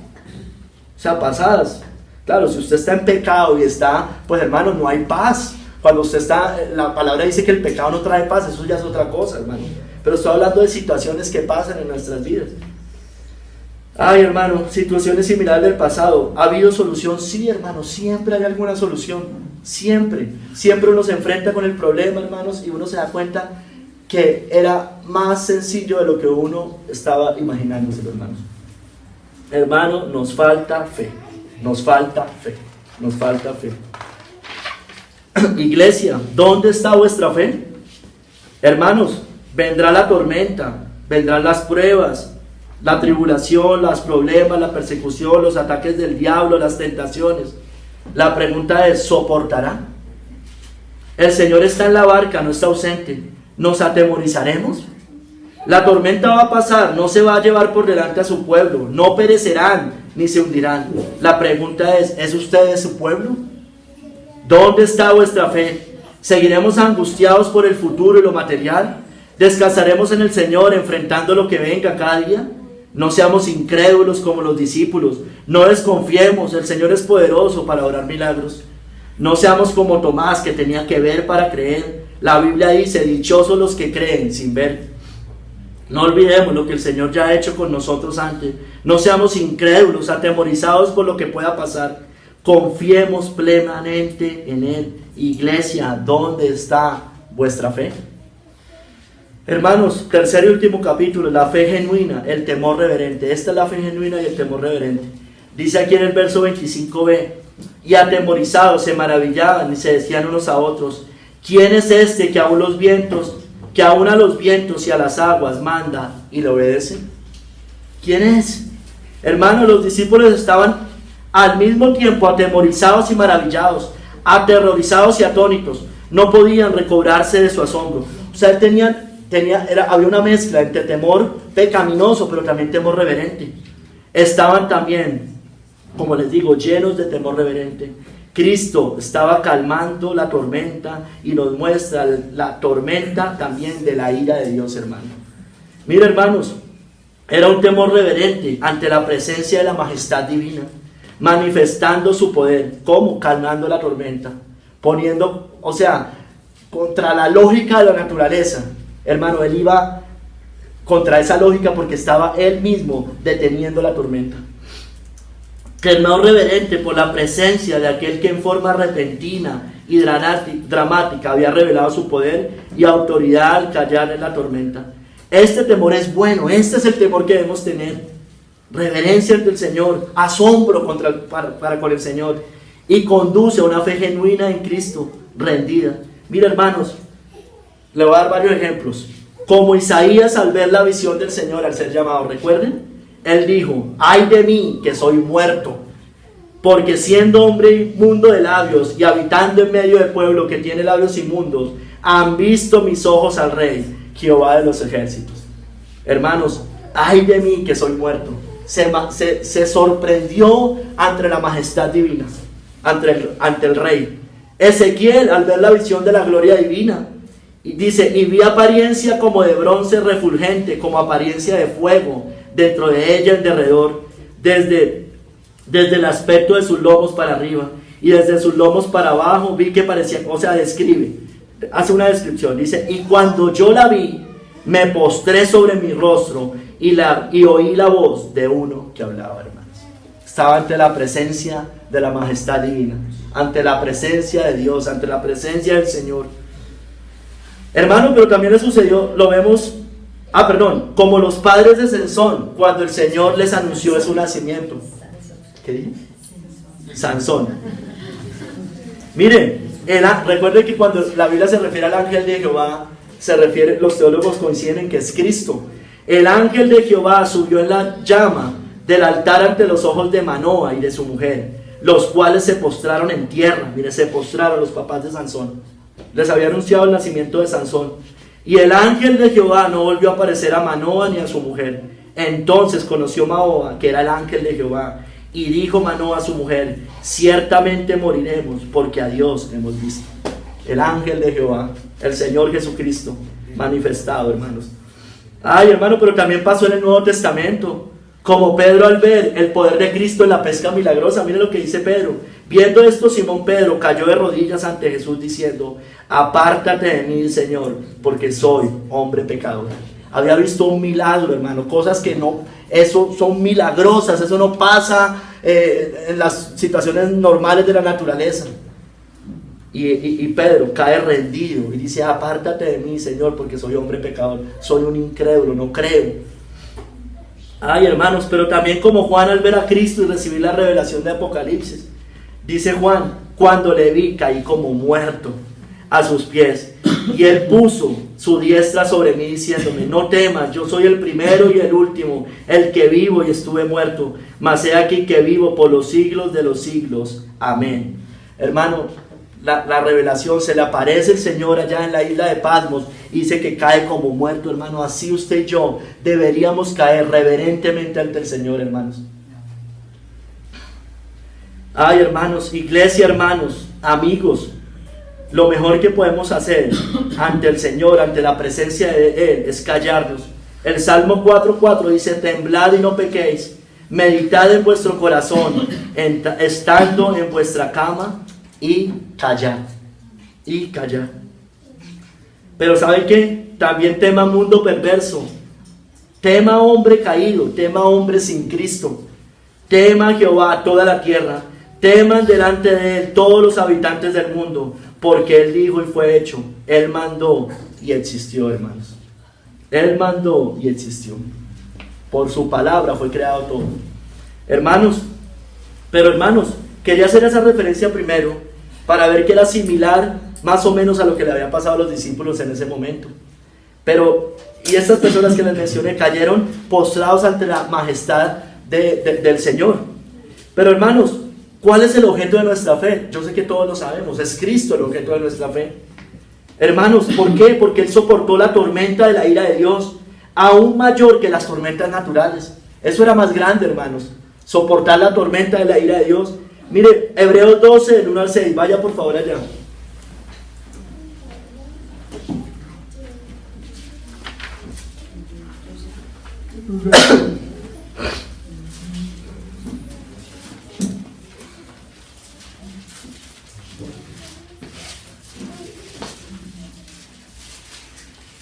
O sea, pasadas. Claro, si usted está en pecado y está, pues hermano, no hay paz. Cuando usted está, la palabra dice que el pecado no trae paz, eso ya es otra cosa, hermano. Pero estoy hablando de situaciones que pasan en nuestras vidas. Ay, hermano, situaciones similares del pasado. ¿Ha habido solución? Sí, hermano, siempre hay alguna solución. Siempre. Siempre uno se enfrenta con el problema, hermanos, y uno se da cuenta que era más sencillo de lo que uno estaba imaginándose, hermanos. Hermano, nos falta fe. Nos falta fe. Nos falta fe. Iglesia, ¿dónde está vuestra fe? Hermanos, vendrá la tormenta, vendrán las pruebas, la tribulación, los problemas, la persecución, los ataques del diablo, las tentaciones. La pregunta es, ¿soportará? El Señor está en la barca, no está ausente. ¿Nos atemorizaremos? La tormenta va a pasar, no se va a llevar por delante a su pueblo, no perecerán ni se hundirán. La pregunta ¿es usted de su pueblo? ¿Dónde está vuestra fe? ¿Seguiremos angustiados por el futuro y lo material? ¿Descansaremos en el Señor enfrentando lo que venga cada día? No seamos incrédulos como los discípulos. No desconfiemos, el Señor es poderoso para obrar milagros. No seamos como Tomás, que tenía que ver para creer. La Biblia dice, dichosos los que creen sin ver. No olvidemos lo que el Señor ya ha hecho con nosotros antes. No seamos incrédulos, atemorizados por lo que pueda pasar. Confiemos plenamente en Él. Iglesia, ¿dónde está vuestra fe? Hermanos, tercer y último capítulo, la fe genuina, el temor reverente. Esta es la fe genuina y el temor reverente. Dice aquí en el verso 25b, y atemorizados se maravillaban y se decían unos a otros, ¿quién es este que aún a los vientos y a las aguas manda y le obedece? ¿Quién es? Hermanos, los discípulos estaban al mismo tiempo atemorizados y maravillados, aterrorizados y atónitos. No podían recobrarse de su asombro. O sea, había una mezcla entre temor pecaminoso, pero también temor reverente. Estaban también, como les digo, llenos de temor reverente. Cristo estaba calmando la tormenta y nos muestra la tormenta también de la ira de Dios, hermano. Mira, hermanos, era un temor reverente ante la presencia de la majestad divina, manifestando su poder. ¿Cómo? Calmando la tormenta, contra la lógica de la naturaleza. Hermano, él iba contra esa lógica porque estaba él mismo deteniendo la tormenta. Temor reverente por la presencia de aquel que en forma repentina y dramática había revelado su poder y autoridad al callar en la tormenta. Este temor es bueno, este es el temor que debemos tener. Reverencia ante el Señor, asombro para con el Señor, y conduce a una fe genuina en Cristo, rendida. Mira, hermanos, le voy a dar varios ejemplos. Como Isaías al ver la visión del Señor al ser llamado, ¿recuerden? Él dijo, ay de mí que soy muerto, porque siendo hombre inmundo de labios y habitando en medio de pueblo que tiene labios inmundos, han visto mis ojos al Rey, Jehová de los ejércitos. Hermanos, ay de mí que soy muerto. Se sorprendió ante la majestad divina, ante el Rey. Ezequiel al ver la visión de la gloria divina, y dice, y vi apariencia como de bronce refulgente, como apariencia de fuego, dentro de ella en derredor, desde el aspecto de sus lomos para arriba, y desde sus lomos para abajo, vi que parecía, hace una descripción, dice, y cuando yo la vi, me postré sobre mi rostro, y oí la voz de uno que hablaba, hermanos. Estaba ante la presencia de la majestad divina, ante la presencia de Dios, ante la presencia del Señor. Hermano, pero también le sucedió, como los padres de Sansón, cuando el Señor les anunció de su nacimiento. ¿Qué dije? Sansón. Miren, recuerden que cuando la Biblia se refiere al ángel de Jehová, los teólogos coinciden en que es Cristo. El ángel de Jehová subió en la llama del altar ante los ojos de Manoa y de su mujer, los cuales se postraron en tierra. Mire, se postraron los papás de Sansón. Les había anunciado el nacimiento de Sansón. Y el ángel de Jehová no volvió a aparecer a Manoa ni a su mujer. Entonces conoció Manoa que era el ángel de Jehová. Y dijo Manoa a su mujer, ciertamente moriremos porque a Dios hemos visto. El ángel de Jehová, el Señor Jesucristo, manifestado, hermanos. Ay, hermano, pero también pasó en el Nuevo Testamento. Como Pedro al ver el poder de Cristo en la pesca milagrosa. Mire lo que dice Pedro. Viendo esto, Simón Pedro cayó de rodillas ante Jesús diciendo, apártate de mí, Señor, porque soy hombre pecador. había visto un milagro, hermano, cosas que no, eso son milagrosas, eso no pasa en las situaciones normales de la naturaleza. Y Pedro cae rendido y dice: apártate de mí, Señor, porque soy hombre pecador, soy un incrédulo, no creo. Ay, hermanos, pero también como Juan al ver a Cristo y recibir la revelación de Apocalipsis, dice Juan: cuando le vi, caí como muerto a sus pies, y él puso su diestra sobre mí diciéndome: no temas, yo soy el primero y el último, el que vivo y estuve muerto, mas he aquí que vivo por los siglos de los siglos. Amén. Hermano, la revelación, se le aparece el Señor allá en la isla de Patmos y dice que cae como muerto, hermano. Así usted y yo deberíamos caer reverentemente ante el Señor, hermanos. Ay, hermanos, iglesia, hermanos, amigos, lo mejor que podemos hacer ante el Señor, ante la presencia de Él, es callarnos. El Salmo 4:4 dice: temblad y no pequéis, meditad en vuestro corazón, estando en vuestra cama, y callad, y callad. Pero ¿sabe qué? También tema mundo perverso, tema hombre caído, tema hombre sin Cristo, tema Jehová toda la tierra, teman delante de Él todos los habitantes del mundo, porque Él dijo y fue hecho, Él mandó y existió, hermanos. Él mandó y existió. Por su palabra fue creado todo. Hermanos, quería hacer esa referencia primero para ver que era similar más o menos a lo que le había pasado a los discípulos en ese momento. Pero, y estas personas que les mencioné cayeron postrados ante la majestad del Señor. Pero, hermanos, ¿cuál es el objeto de nuestra fe? Yo sé que todos lo sabemos, es Cristo el objeto de nuestra fe. Hermanos, ¿por qué? Porque Él soportó la tormenta de la ira de Dios, aún mayor que las tormentas naturales. Eso era más grande, hermanos, soportar la tormenta de la ira de Dios. Mire, Hebreos 12, del 1 al 6, vaya por favor allá.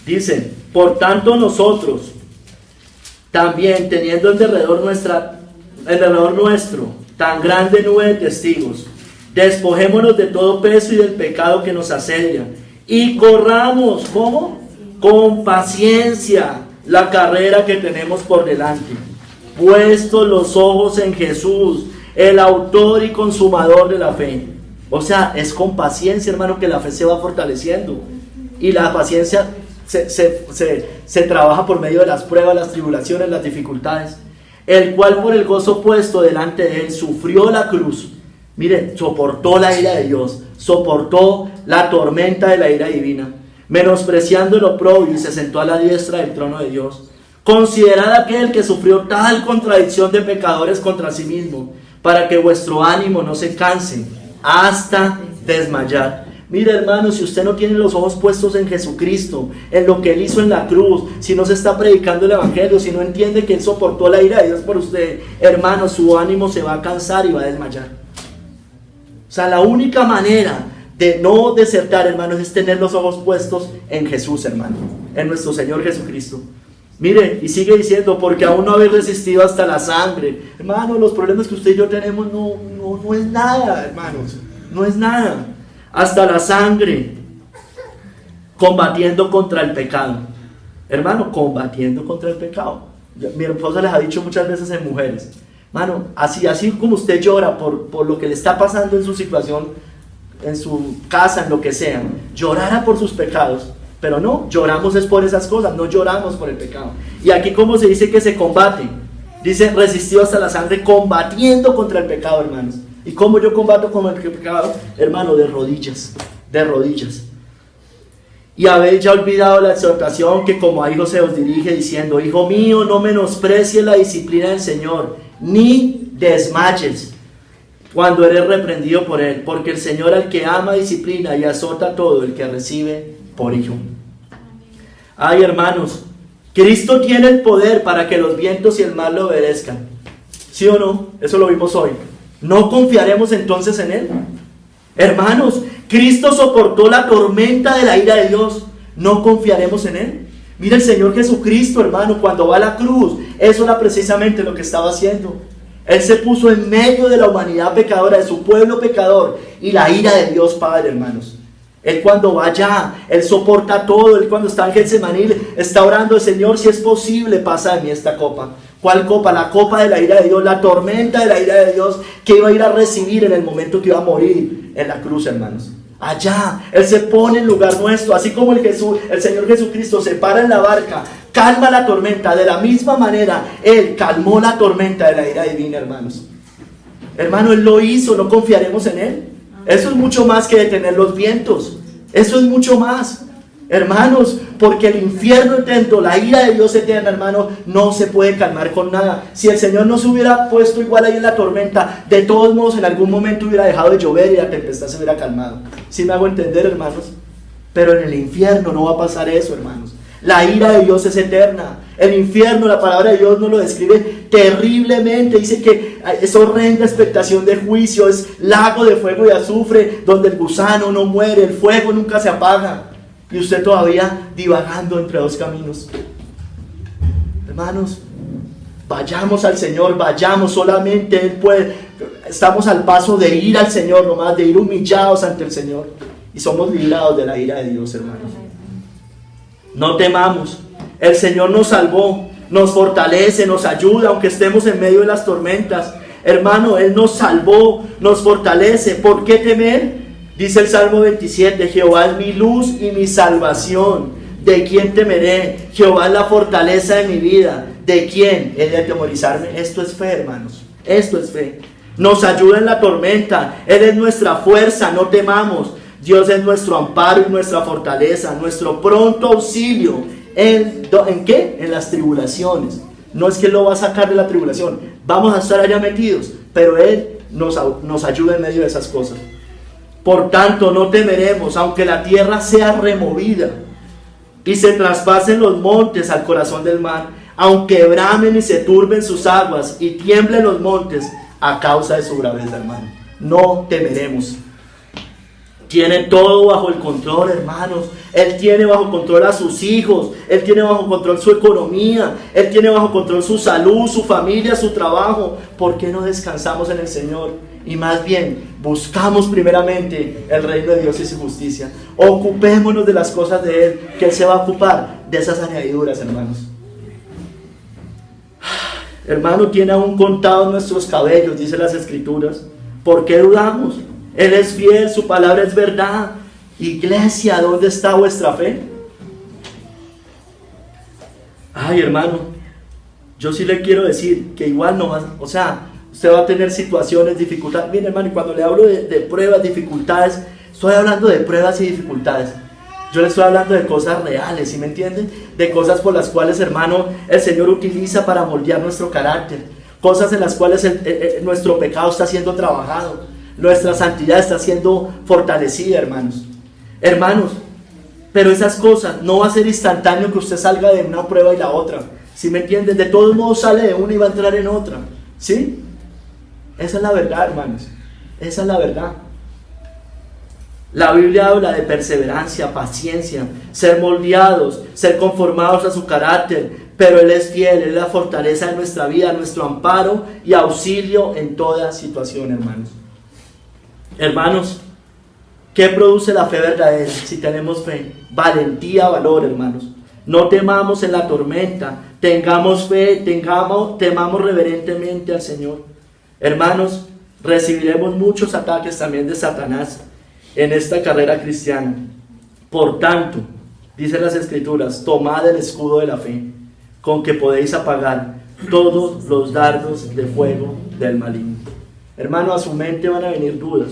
Dice: por tanto nosotros también, teniendo en derredor nuestro tan grande nube de testigos, despojémonos de todo peso y del pecado que nos asedia, y corramos, ¿cómo? Con paciencia la carrera que tenemos por delante, puestos los ojos en Jesús, el autor y consumador de la fe. O sea, es con paciencia, hermano, que la fe se va fortaleciendo, y la paciencia se trabaja por medio de las pruebas, las tribulaciones, las dificultades. El cual por el gozo puesto delante de Él sufrió la cruz. Mire, soportó la ira de Dios, soportó la tormenta de la ira divina, menospreciando el oprobio, y se sentó a la diestra del trono de Dios. Considerad aquel que sufrió tal contradicción de pecadores contra sí mismo, para que vuestro ánimo no se canse hasta desmayar. Mire, hermano, si usted no tiene los ojos puestos en Jesucristo, en lo que Él hizo en la cruz, si no se está predicando el Evangelio, si no entiende que Él soportó la ira de Dios por usted, hermano, su ánimo se va a cansar y va a desmayar. O sea, la única manera de no desertar, hermanos, es tener los ojos puestos en Jesús, hermano, en nuestro Señor Jesucristo. Mire, y sigue diciendo: porque aún no habéis resistido hasta la sangre. Hermano, los problemas que usted y yo tenemos no es nada, hermanos, no es nada. Hasta la sangre, combatiendo contra el pecado. Hermano, combatiendo contra el pecado. Mi esposa les ha dicho muchas veces en mujeres: hermano, así como usted llora por lo que le está pasando en su situación, en su casa, en lo que sea, llorara por sus pecados. Pero no, lloramos es por esas cosas, no lloramos por el pecado. Y aquí, como se dice que se combate, dice: resistió hasta la sangre, combatiendo contra el pecado, hermanos. ¿Y cómo yo combato con el pecado? Hermano, de rodillas, de rodillas. Y habéis ya olvidado la exhortación que como a hijos se os dirige, diciendo: hijo mío, no menosprecies la disciplina del Señor, ni desmayes cuando eres reprendido por Él, porque el Señor al que ama disciplina y azota a todo el que recibe por hijo. Ay, hermanos, Cristo tiene el poder para que los vientos y el mar lo obedezcan. ¿Sí o no? Eso lo vimos hoy. ¿No confiaremos entonces en Él? Hermanos, Cristo soportó la tormenta de la ira de Dios. ¿No confiaremos en Él? Mira el Señor Jesucristo, hermano, cuando va a la cruz, eso era precisamente lo que estaba haciendo. Él se puso en medio de la humanidad pecadora, de su pueblo pecador, y la ira de Dios Padre, hermanos. Él cuando va allá, Él soporta todo. Él cuando está en Getsemaní, está orando: Señor, si es posible, pasa de mí esta copa. ¿Cuál copa? La copa de la ira de Dios, la tormenta de la ira de Dios que iba a ir a recibir en el momento que iba a morir en la cruz, hermanos. Allá, Él se pone en lugar nuestro, así como el Señor Jesucristo se para en la barca, calma la tormenta. De la misma manera, Él calmó la tormenta de la ira divina, hermanos. Hermano, Él lo hizo, ¿no confiaremos en Él? Eso es mucho más que detener los vientos. Eso es mucho más, hermanos, porque el infierno eterno, la ira de Dios eterna, hermano, no se puede calmar con nada. Si el Señor no se hubiera puesto igual ahí en la tormenta, de todos modos en algún momento hubiera dejado de llover y la tempestad se hubiera calmado. ¿Sí me hago entender, hermanos? Pero en el infierno no va a pasar eso, hermanos. La ira de Dios es eterna. El infierno, la palabra de Dios nos lo describe terriblemente. Dice que es horrenda expectación de juicio, es lago de fuego y azufre, donde el gusano no muere, el fuego nunca se apaga. Y usted todavía divagando entre dos caminos. Hermanos, vayamos al Señor, vayamos, solamente Él puede. Estamos al paso de ir al Señor nomás, de ir humillados ante el Señor. Y somos librados de la ira de Dios, hermanos. No temamos, el Señor nos salvó, nos fortalece, nos ayuda, aunque estemos en medio de las tormentas. Hermano, Él nos salvó, nos fortalece. ¿Por qué temer? Dice el Salmo 27, Jehová es mi luz y mi salvación. ¿De quién temeré? Jehová es la fortaleza de mi vida. ¿De quién he de atemorizarme? Esto es fe, hermanos, esto es fe. Nos ayuda en la tormenta, Él es nuestra fuerza, no temamos. Dios es nuestro amparo y nuestra fortaleza, nuestro pronto auxilio. ¿En qué? En las tribulaciones. No es que Él lo va a sacar de la tribulación, vamos a estar allá metidos, pero Él nos ayuda en medio de esas cosas. Por tanto, no temeremos, aunque la tierra sea removida y se traspasen los montes al corazón del mar, aunque bramen y se turben sus aguas y tiemblen los montes a causa de su braveza, hermano. No temeremos. Tiene todo bajo el control, hermanos. Él tiene bajo control a sus hijos. Él tiene bajo control su economía. Él tiene bajo control su salud, su familia, su trabajo. ¿Por qué no descansamos en el Señor? Y más bien, buscamos primeramente el reino de Dios y su justicia. Ocupémonos de las cosas de Él, que Él se va a ocupar de esas añadiduras, hermanos. Hermano, tiene aún contados nuestros cabellos, dice las Escrituras. ¿Por qué dudamos? Él es fiel, su palabra es verdad. Iglesia, ¿dónde está vuestra fe? Ay, hermano, yo sí le quiero decir que igual no va, o sea, usted va a tener situaciones, dificultades. Mire, hermano, y cuando le hablo de pruebas, dificultades, estoy hablando de pruebas y dificultades. Yo le estoy hablando de cosas reales, ¿sí me entienden? De cosas por las cuales, hermano, el Señor utiliza para moldear nuestro carácter. Cosas en las cuales nuestro pecado está siendo trabajado. Nuestra santidad está siendo fortalecida, hermanos. Hermanos, pero esas cosas no va a ser instantáneo que usted salga de una prueba y la otra. ¿Sí me entienden? De todos modos sale de una y va a entrar en otra. ¿Sí? Esa es la verdad, hermanos. Esa es la verdad. La Biblia habla de perseverancia, paciencia, ser moldeados, ser conformados a su carácter, pero Él es fiel, Él es la fortaleza de nuestra vida, nuestro amparo y auxilio en toda situación, hermanos. Hermanos, ¿qué produce la fe verdadera? Si tenemos fe, valentía, valor, hermanos. No temamos en la tormenta, tengamos fe, temamos reverentemente al Señor. Hermanos, recibiremos muchos ataques también de Satanás en esta carrera cristiana. Por tanto, dicen las Escrituras, tomad el escudo de la fe, con que podéis apagar todos los dardos de fuego del maligno. Hermano, a su mente van a venir dudas.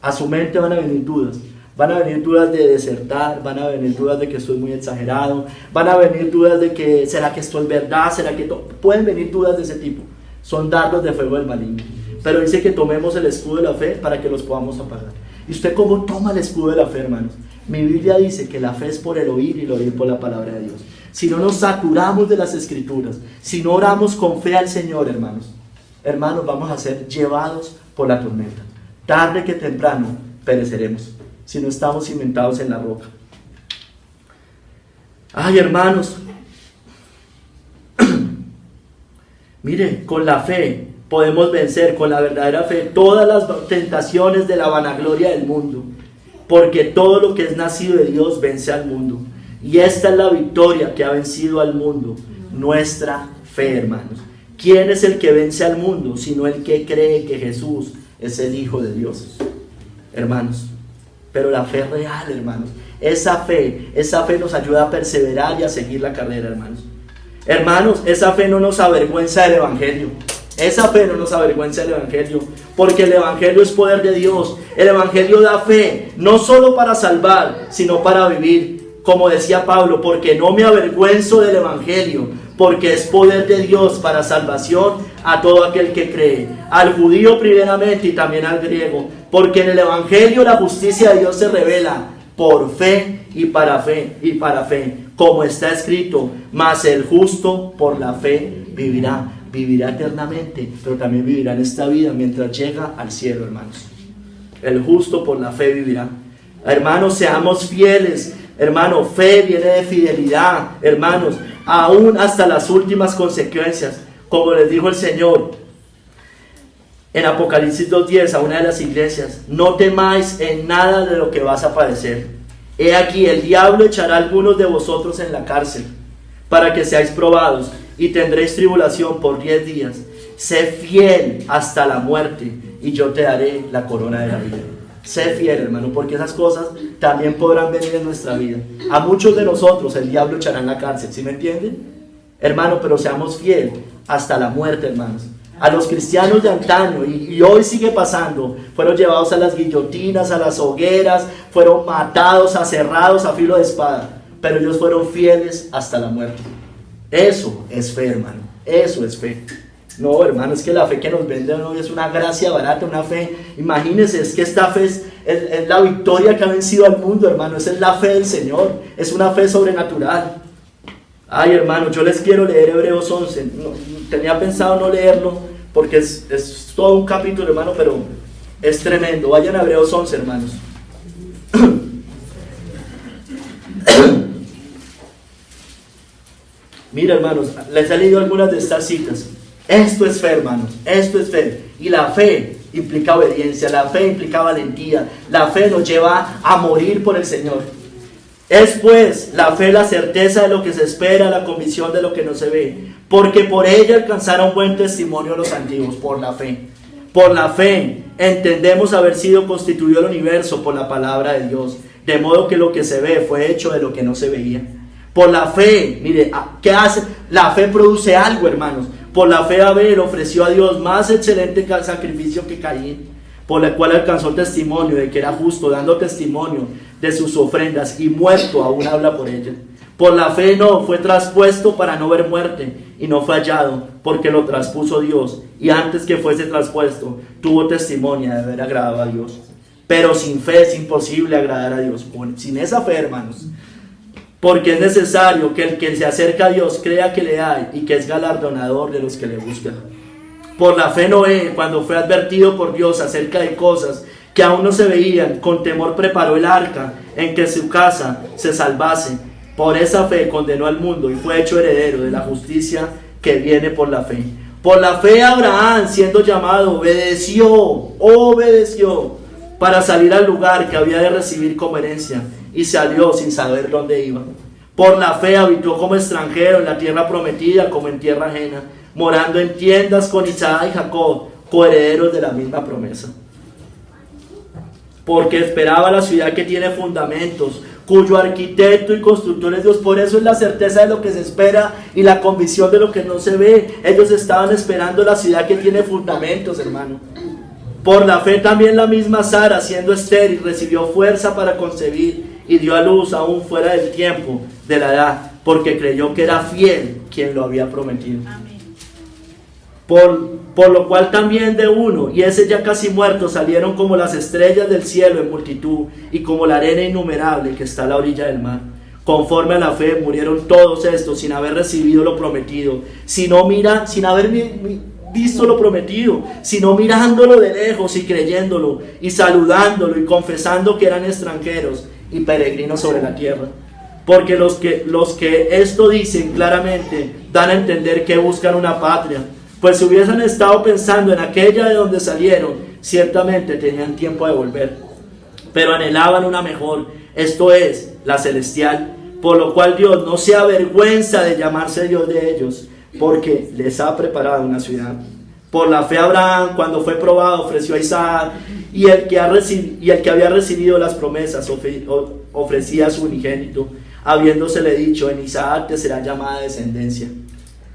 A su mente van a venir dudas. Van a venir dudas de desertar, van a venir dudas de que estoy muy exagerado, van a venir dudas de que, ¿será que esto es verdad? ¿Será que pueden venir dudas de ese tipo? Son dardos de fuego del maligno. Pero dice que tomemos el escudo de la fe para que los podamos apagar. ¿Y usted cómo toma el escudo de la fe, hermanos? Mi Biblia dice que la fe es por el oír y el oír por la palabra de Dios. Si no nos saturamos de las Escrituras, si no oramos con fe al Señor, hermanos, vamos a ser llevados por la tormenta. Tarde que temprano pereceremos si no estamos cimentados en la roca. Ay, hermanos, mire, con la fe podemos vencer, con la verdadera fe, todas las tentaciones de la vanagloria del mundo, porque todo lo que es nacido de Dios vence al mundo. Y esta es la victoria que ha vencido al mundo, nuestra fe, hermanos. ¿Quién es el que vence al mundo? Sino el que cree que Jesús es el Hijo de Dios, hermanos. Pero la fe real, hermanos, esa fe nos ayuda a perseverar y a seguir la carrera, hermanos. Hermanos, esa fe no nos avergüenza del Evangelio. Esa fe no nos avergüenza del Evangelio, porque el Evangelio es poder de Dios. El Evangelio da fe, no solo para salvar, sino para vivir. Como decía Pablo, porque no me avergüenzo del Evangelio, porque es poder de Dios para salvación a todo aquel que cree, al judío primeramente y también al griego, porque en el Evangelio la justicia de Dios se revela por fe y para fe, como está escrito, mas el justo por la fe vivirá eternamente, pero también vivirá en esta vida mientras llega al cielo, hermanos. El justo por la fe vivirá. Hermanos, seamos fieles. Hermano, fe viene de fidelidad, hermanos, aún hasta las últimas consecuencias, como les dijo el Señor en Apocalipsis 2:10 a una de las iglesias: no temáis en nada de lo que vas a padecer. He aquí, el diablo echará a algunos de vosotros en la cárcel, para que seáis probados, y tendréis tribulación por 10 días. Sé fiel hasta la muerte, y yo te daré la corona de la vida. Sé fiel, hermano, porque esas cosas también podrán venir en nuestra vida. A muchos de nosotros el diablo echará en la cárcel, ¿sí me entienden? Hermano, pero seamos fieles hasta la muerte, hermanos. A los cristianos de antaño, y hoy sigue pasando, fueron llevados a las guillotinas, a las hogueras, fueron matados, aserrados a filo de espada, pero ellos fueron fieles hasta la muerte. Eso es fe, hermano, eso es fe. No, hermano, es que la fe que nos venden hoy es una gracia barata, una fe. Imagínense, es que esta fe es la victoria que ha vencido al mundo, hermano. Esa es la fe del Señor, es una fe sobrenatural. Ay, hermano, yo les quiero leer Hebreos 11. No, tenía pensado no leerlo porque es todo un capítulo, hermano, pero es tremendo. Vayan a Hebreos 11, hermanos. Mira, hermanos, les he leído algunas de estas citas. Esto es fe, hermanos, esto es fe. Y la fe implica obediencia, la fe implica valentía, la fe nos lleva a morir por el Señor. Es pues la fe la certeza de lo que se espera, la convicción de lo que no se ve, porque por ella alcanzaron buen testimonio los antiguos, por la fe. Por la fe entendemos haber sido constituido el universo por la palabra de Dios, de modo que lo que se ve fue hecho de lo que no se veía. Por la fe, mire, ¿qué hace? La fe produce algo, hermanos. Por la fe Abel ofreció a Dios más excelente sacrificio que Caín, por la cual alcanzó testimonio de que era justo, dando testimonio de sus ofrendas, y muerto aún habla por ella. Por la fe no fue traspuesto para no ver muerte, y no fue hallado, porque lo traspuso Dios, y antes que fuese traspuesto, tuvo testimonio de haber agradado a Dios. Pero sin fe es imposible agradar a Dios. Sin esa fe, hermanos, porque es necesario que el que se acerca a Dios crea que le hay y que es galardonador de los que le buscan. Por la fe Noé, cuando fue advertido por Dios acerca de cosas que aún no se veían, con temor preparó el arca en que su casa se salvase. Por esa fe condenó al mundo y fue hecho heredero de la justicia que viene por la fe. Por la fe Abraham, siendo llamado, obedeció para salir al lugar que había de recibir como herencia, y salió sin saber dónde iba. Por la fe habitó como extranjero en la tierra prometida, como en tierra ajena, morando en tiendas con Isaac y Jacob, coherederos de la misma promesa. Porque esperaba la ciudad que tiene fundamentos, cuyo arquitecto y constructor es Dios. Por eso es la certeza de lo que se espera y la convicción de lo que no se ve. Ellos estaban esperando la ciudad que tiene fundamentos, hermano. Por la fe también la misma Sara, siendo estéril, recibió fuerza para concebir y dio a luz aún fuera del tiempo de la edad, porque creyó que era fiel quien lo había prometido. Amén. Por lo cual también de uno, y ese ya casi muerto, salieron como las estrellas del cielo en multitud, y como la arena innumerable que está a la orilla del mar. Conforme a la fe murieron todos estos sin haber recibido lo prometido, sin haber visto lo prometido, sino mirándolo de lejos y creyéndolo, y saludándolo y confesando que eran extranjeros y peregrinos sobre la tierra. porque los que esto dicen claramente dan a entender que buscan una patria, pues si hubiesen estado pensando en aquella de donde salieron, ciertamente tenían tiempo de volver, pero anhelaban una mejor, esto es, la celestial, por lo cual Dios no se avergüenza de llamarse Dios de ellos, porque les ha preparado una ciudad. Por la fe Abraham, cuando fue probado, ofreció a Isaac, y el que había recibido las promesas ofrecía a su unigénito, habiéndosele dicho: en Isaac te será llamada descendencia,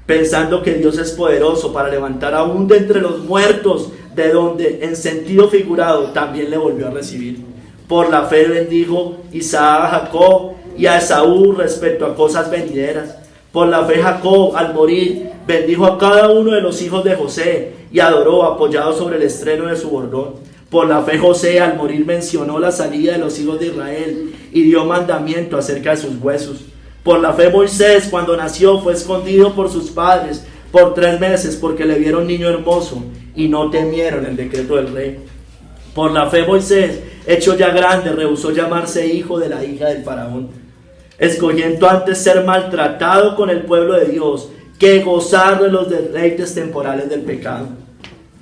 pensando que Dios es poderoso para levantar aún de entre los muertos, de donde en sentido figurado también le volvió a recibir. Por la fe bendijo Isaac a Jacob y a Esaú respecto a cosas venideras. Por la fe Jacob, al morir, bendijo a cada uno de los hijos de José y adoró apoyado sobre el estreno de su bordón. Por la fe José, al morir, mencionó la salida de los hijos de Israel y dio mandamiento acerca de sus huesos. Por la fe Moisés, cuando nació, fue escondido por sus padres por 3 meses, porque le vieron niño hermoso y no temieron el decreto del rey. Por la fe Moisés, hecho ya grande, rehusó llamarse hijo de la hija del faraón, escogiendo antes ser maltratado con el pueblo de Dios que gozar de los deleites temporales del pecado,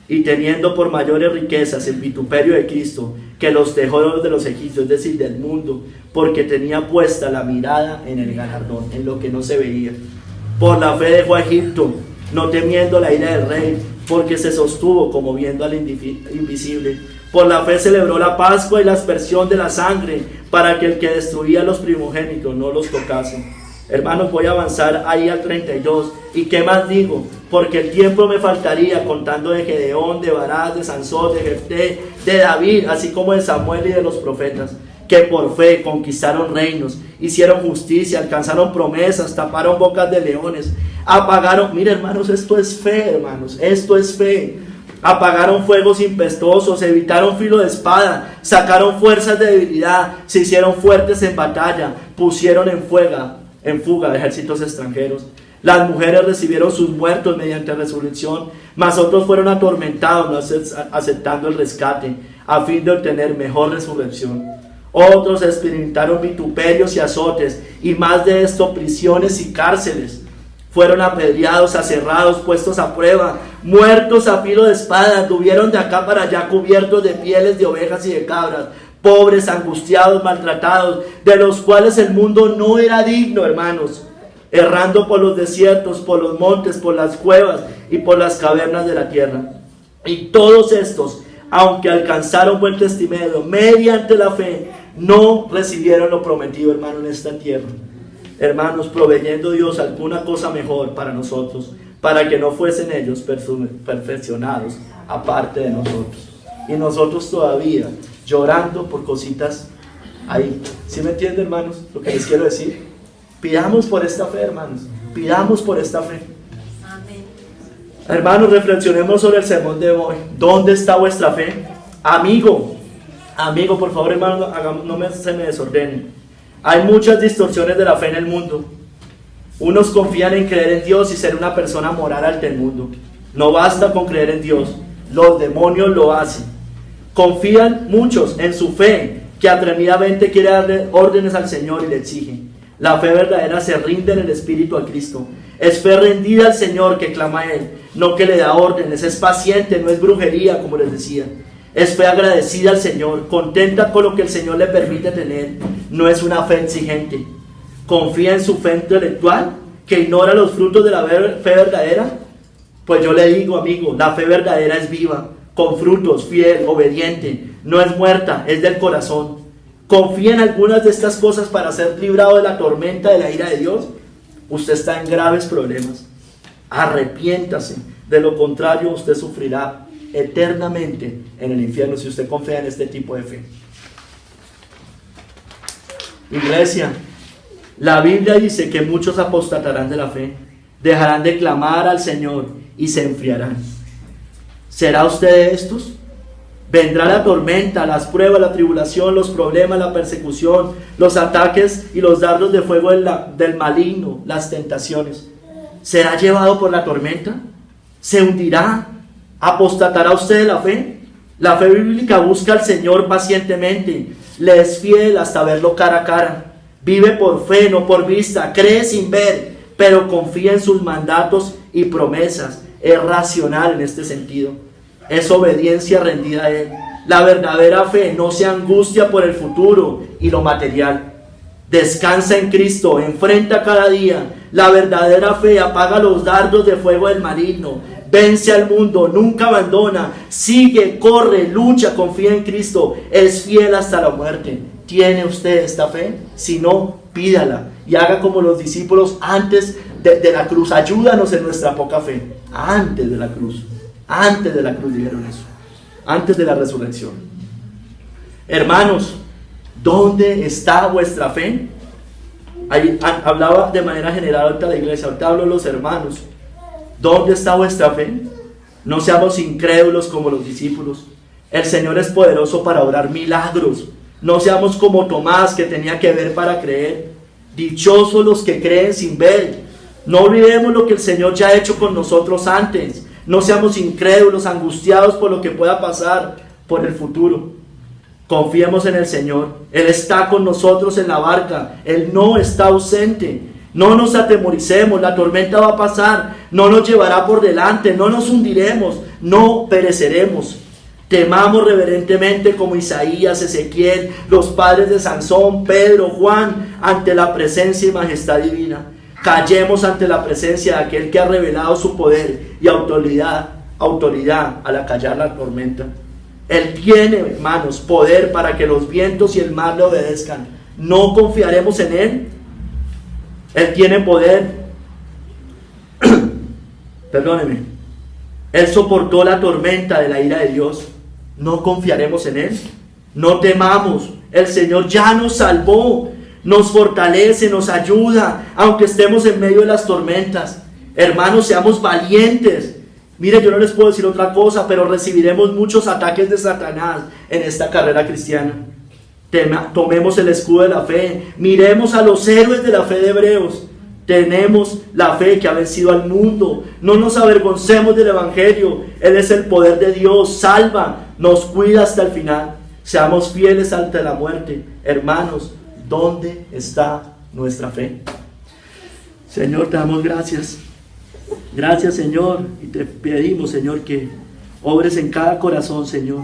y teniendo por mayores riquezas el vituperio de Cristo que los tesoros de los egipcios, es decir, del mundo, porque tenía puesta la mirada en el galardón, en lo que no se veía. Por la fe dejó a Egipto, no temiendo la ira del rey, porque se sostuvo como viendo al invisible. Por la fe celebró la Pascua y la aspersión de la sangre, para que el que destruía a los primogénitos no los tocase. Hermanos, voy a avanzar ahí al 32. ¿Y qué más digo? Porque el tiempo me faltaría contando de Gedeón, de Barak, de Sansón, de Jefté, de David, así como de Samuel y de los profetas, que por fe conquistaron reinos, hicieron justicia, alcanzaron promesas, taparon bocas de leones, apagaron, mire hermanos, esto es fe, hermanos, esto es fe. Apagaron fuegos impetuosos, evitaron filo de espada, sacaron fuerzas de debilidad, se hicieron fuertes en batalla, pusieron en fuga ejércitos extranjeros. Las mujeres recibieron sus muertos mediante resurrección, mas otros fueron atormentados, no aceptando el rescate, a fin de obtener mejor resurrección. Otros experimentaron vituperios y azotes, y más de esto, prisiones y cárceles. Fueron apedreados, aserrados, puestos a prueba, muertos a filo de espada, anduvieron de acá para allá cubiertos de pieles de ovejas y de cabras, pobres, angustiados, maltratados, de los cuales el mundo no era digno, hermanos, errando por los desiertos, por los montes, por las cuevas y por las cavernas de la tierra. Y todos estos, aunque alcanzaron buen testimonio mediante la fe, no recibieron lo prometido, hermano, en esta tierra. Hermanos, proveyendo Dios alguna cosa mejor para nosotros, para que no fuesen ellos perfeccionados aparte de nosotros. Y nosotros todavía llorando por cositas ahí. ¿Sí me entienden, hermanos, lo que les quiero decir? Pidamos por esta fe, hermanos. Pidamos por esta fe. Amén. Hermanos, reflexionemos sobre el sermón de hoy. ¿Dónde está vuestra fe? Amigo, por favor, hermano, se me desordenen. Hay muchas distorsiones de la fe en el mundo. Unos confían en creer en Dios y ser una persona moral ante el mundo. No basta con creer en Dios, los demonios lo hacen. Confían muchos en su fe, que atrevidamente quiere darle órdenes al Señor y le exige. La fe verdadera se rinde en el Espíritu a Cristo. Es fe rendida al Señor que clama a Él, no que le da órdenes. Es paciente, no es brujería, como les decía. Es fe agradecida al Señor, contenta con lo que el Señor le permite tener. No es una fe exigente. Confía en su fe intelectual, que ignora los frutos de la fe verdadera. Pues yo le digo, amigo, la fe verdadera es viva, con frutos, fiel, obediente. No es muerta, es del corazón. Confía en algunas de estas cosas para ser librado de la tormenta de la ira de Dios. Usted está en graves problemas. Arrepiéntase. De lo contrario, usted sufrirá eternamente en el infierno si usted confía en este tipo de fe. Iglesia, la Biblia dice que muchos apostatarán de la fe, dejarán de clamar al Señor y se enfriarán. ¿Será usted de estos? Vendrá la tormenta, las pruebas, la tribulación, los problemas, la persecución, los ataques y los dardos de fuego del maligno, las tentaciones. ¿Será llevado por la tormenta? ¿Se hundirá? ¿Apostatará usted de la fe? La fe bíblica busca al Señor pacientemente, le es fiel hasta verlo cara a cara. Vive por fe, no por vista. Cree sin ver, pero confía en sus mandatos y promesas. Es racional en este sentido. Es obediencia rendida a Él. La verdadera fe no se angustia por el futuro y lo material. Descansa en Cristo, enfrenta cada día. La verdadera fe apaga los dardos de fuego del maligno. Vence al mundo, nunca abandona. Sigue, corre, lucha, confía en Cristo. Es fiel hasta la muerte. ¿Tiene usted esta fe? Si no, pídala. Y haga como los discípulos antes de la cruz. Ayúdanos en nuestra poca fe. Antes de la cruz. Antes de la cruz dijeron eso. Antes de la resurrección. Hermanos, ¿dónde está vuestra fe? Ahí hablaba de manera general ahorita la iglesia, ahorita hablo de los hermanos. ¿Dónde está vuestra fe? No seamos incrédulos como los discípulos. El Señor es poderoso para obrar milagros. No seamos como Tomás, que tenía que ver para creer. Dichosos los que creen sin ver. No olvidemos lo que el Señor ya ha hecho con nosotros antes. No seamos incrédulos, angustiados por lo que pueda pasar por el futuro. Confiemos en el Señor. Él está con nosotros en la barca. Él no está ausente. No nos atemoricemos. La tormenta va a pasar. No nos llevará por delante. No nos hundiremos. No pereceremos. Temamos reverentemente como Isaías, Ezequiel, los padres de Sansón, Pedro, Juan, ante la presencia y majestad divina. Callemos ante la presencia de aquel que ha revelado su poder y autoridad al acallar la tormenta. Él tiene, hermanos, poder para que los vientos y el mar le obedezcan. ¿No confiaremos en Él? Él tiene poder. Perdóneme. Él soportó la tormenta de la ira de Dios. ¿No confiaremos en Él? No temamos. El Señor ya nos salvó. Nos fortalece, nos ayuda, aunque estemos en medio de las tormentas. Hermanos, seamos valientes. Mire, yo no les puedo decir otra cosa, pero recibiremos muchos ataques de Satanás en esta carrera cristiana. Tomemos el escudo de la fe. Miremos a los héroes de la fe de Hebreos. Tenemos la fe que ha vencido al mundo. No nos avergoncemos del Evangelio. Él es el poder de Dios. Salva, nos cuida hasta el final. Seamos fieles ante la muerte. Hermanos, ¿dónde está nuestra fe? Señor, te damos gracias. Gracias, Señor, y te pedimos, Señor, que obres en cada corazón, Señor,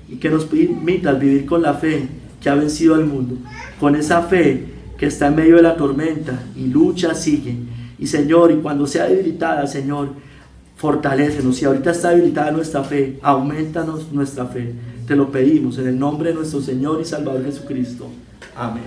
y que nos permitas vivir con la fe que ha vencido al mundo, con esa fe que está en medio de la tormenta y lucha, sigue. Y Señor, y cuando sea debilitada, Señor, fortalécenos. Si ahorita está debilitada nuestra fe, aumentanos nuestra fe. Te lo pedimos en el nombre de nuestro Señor y Salvador Jesucristo. Amén.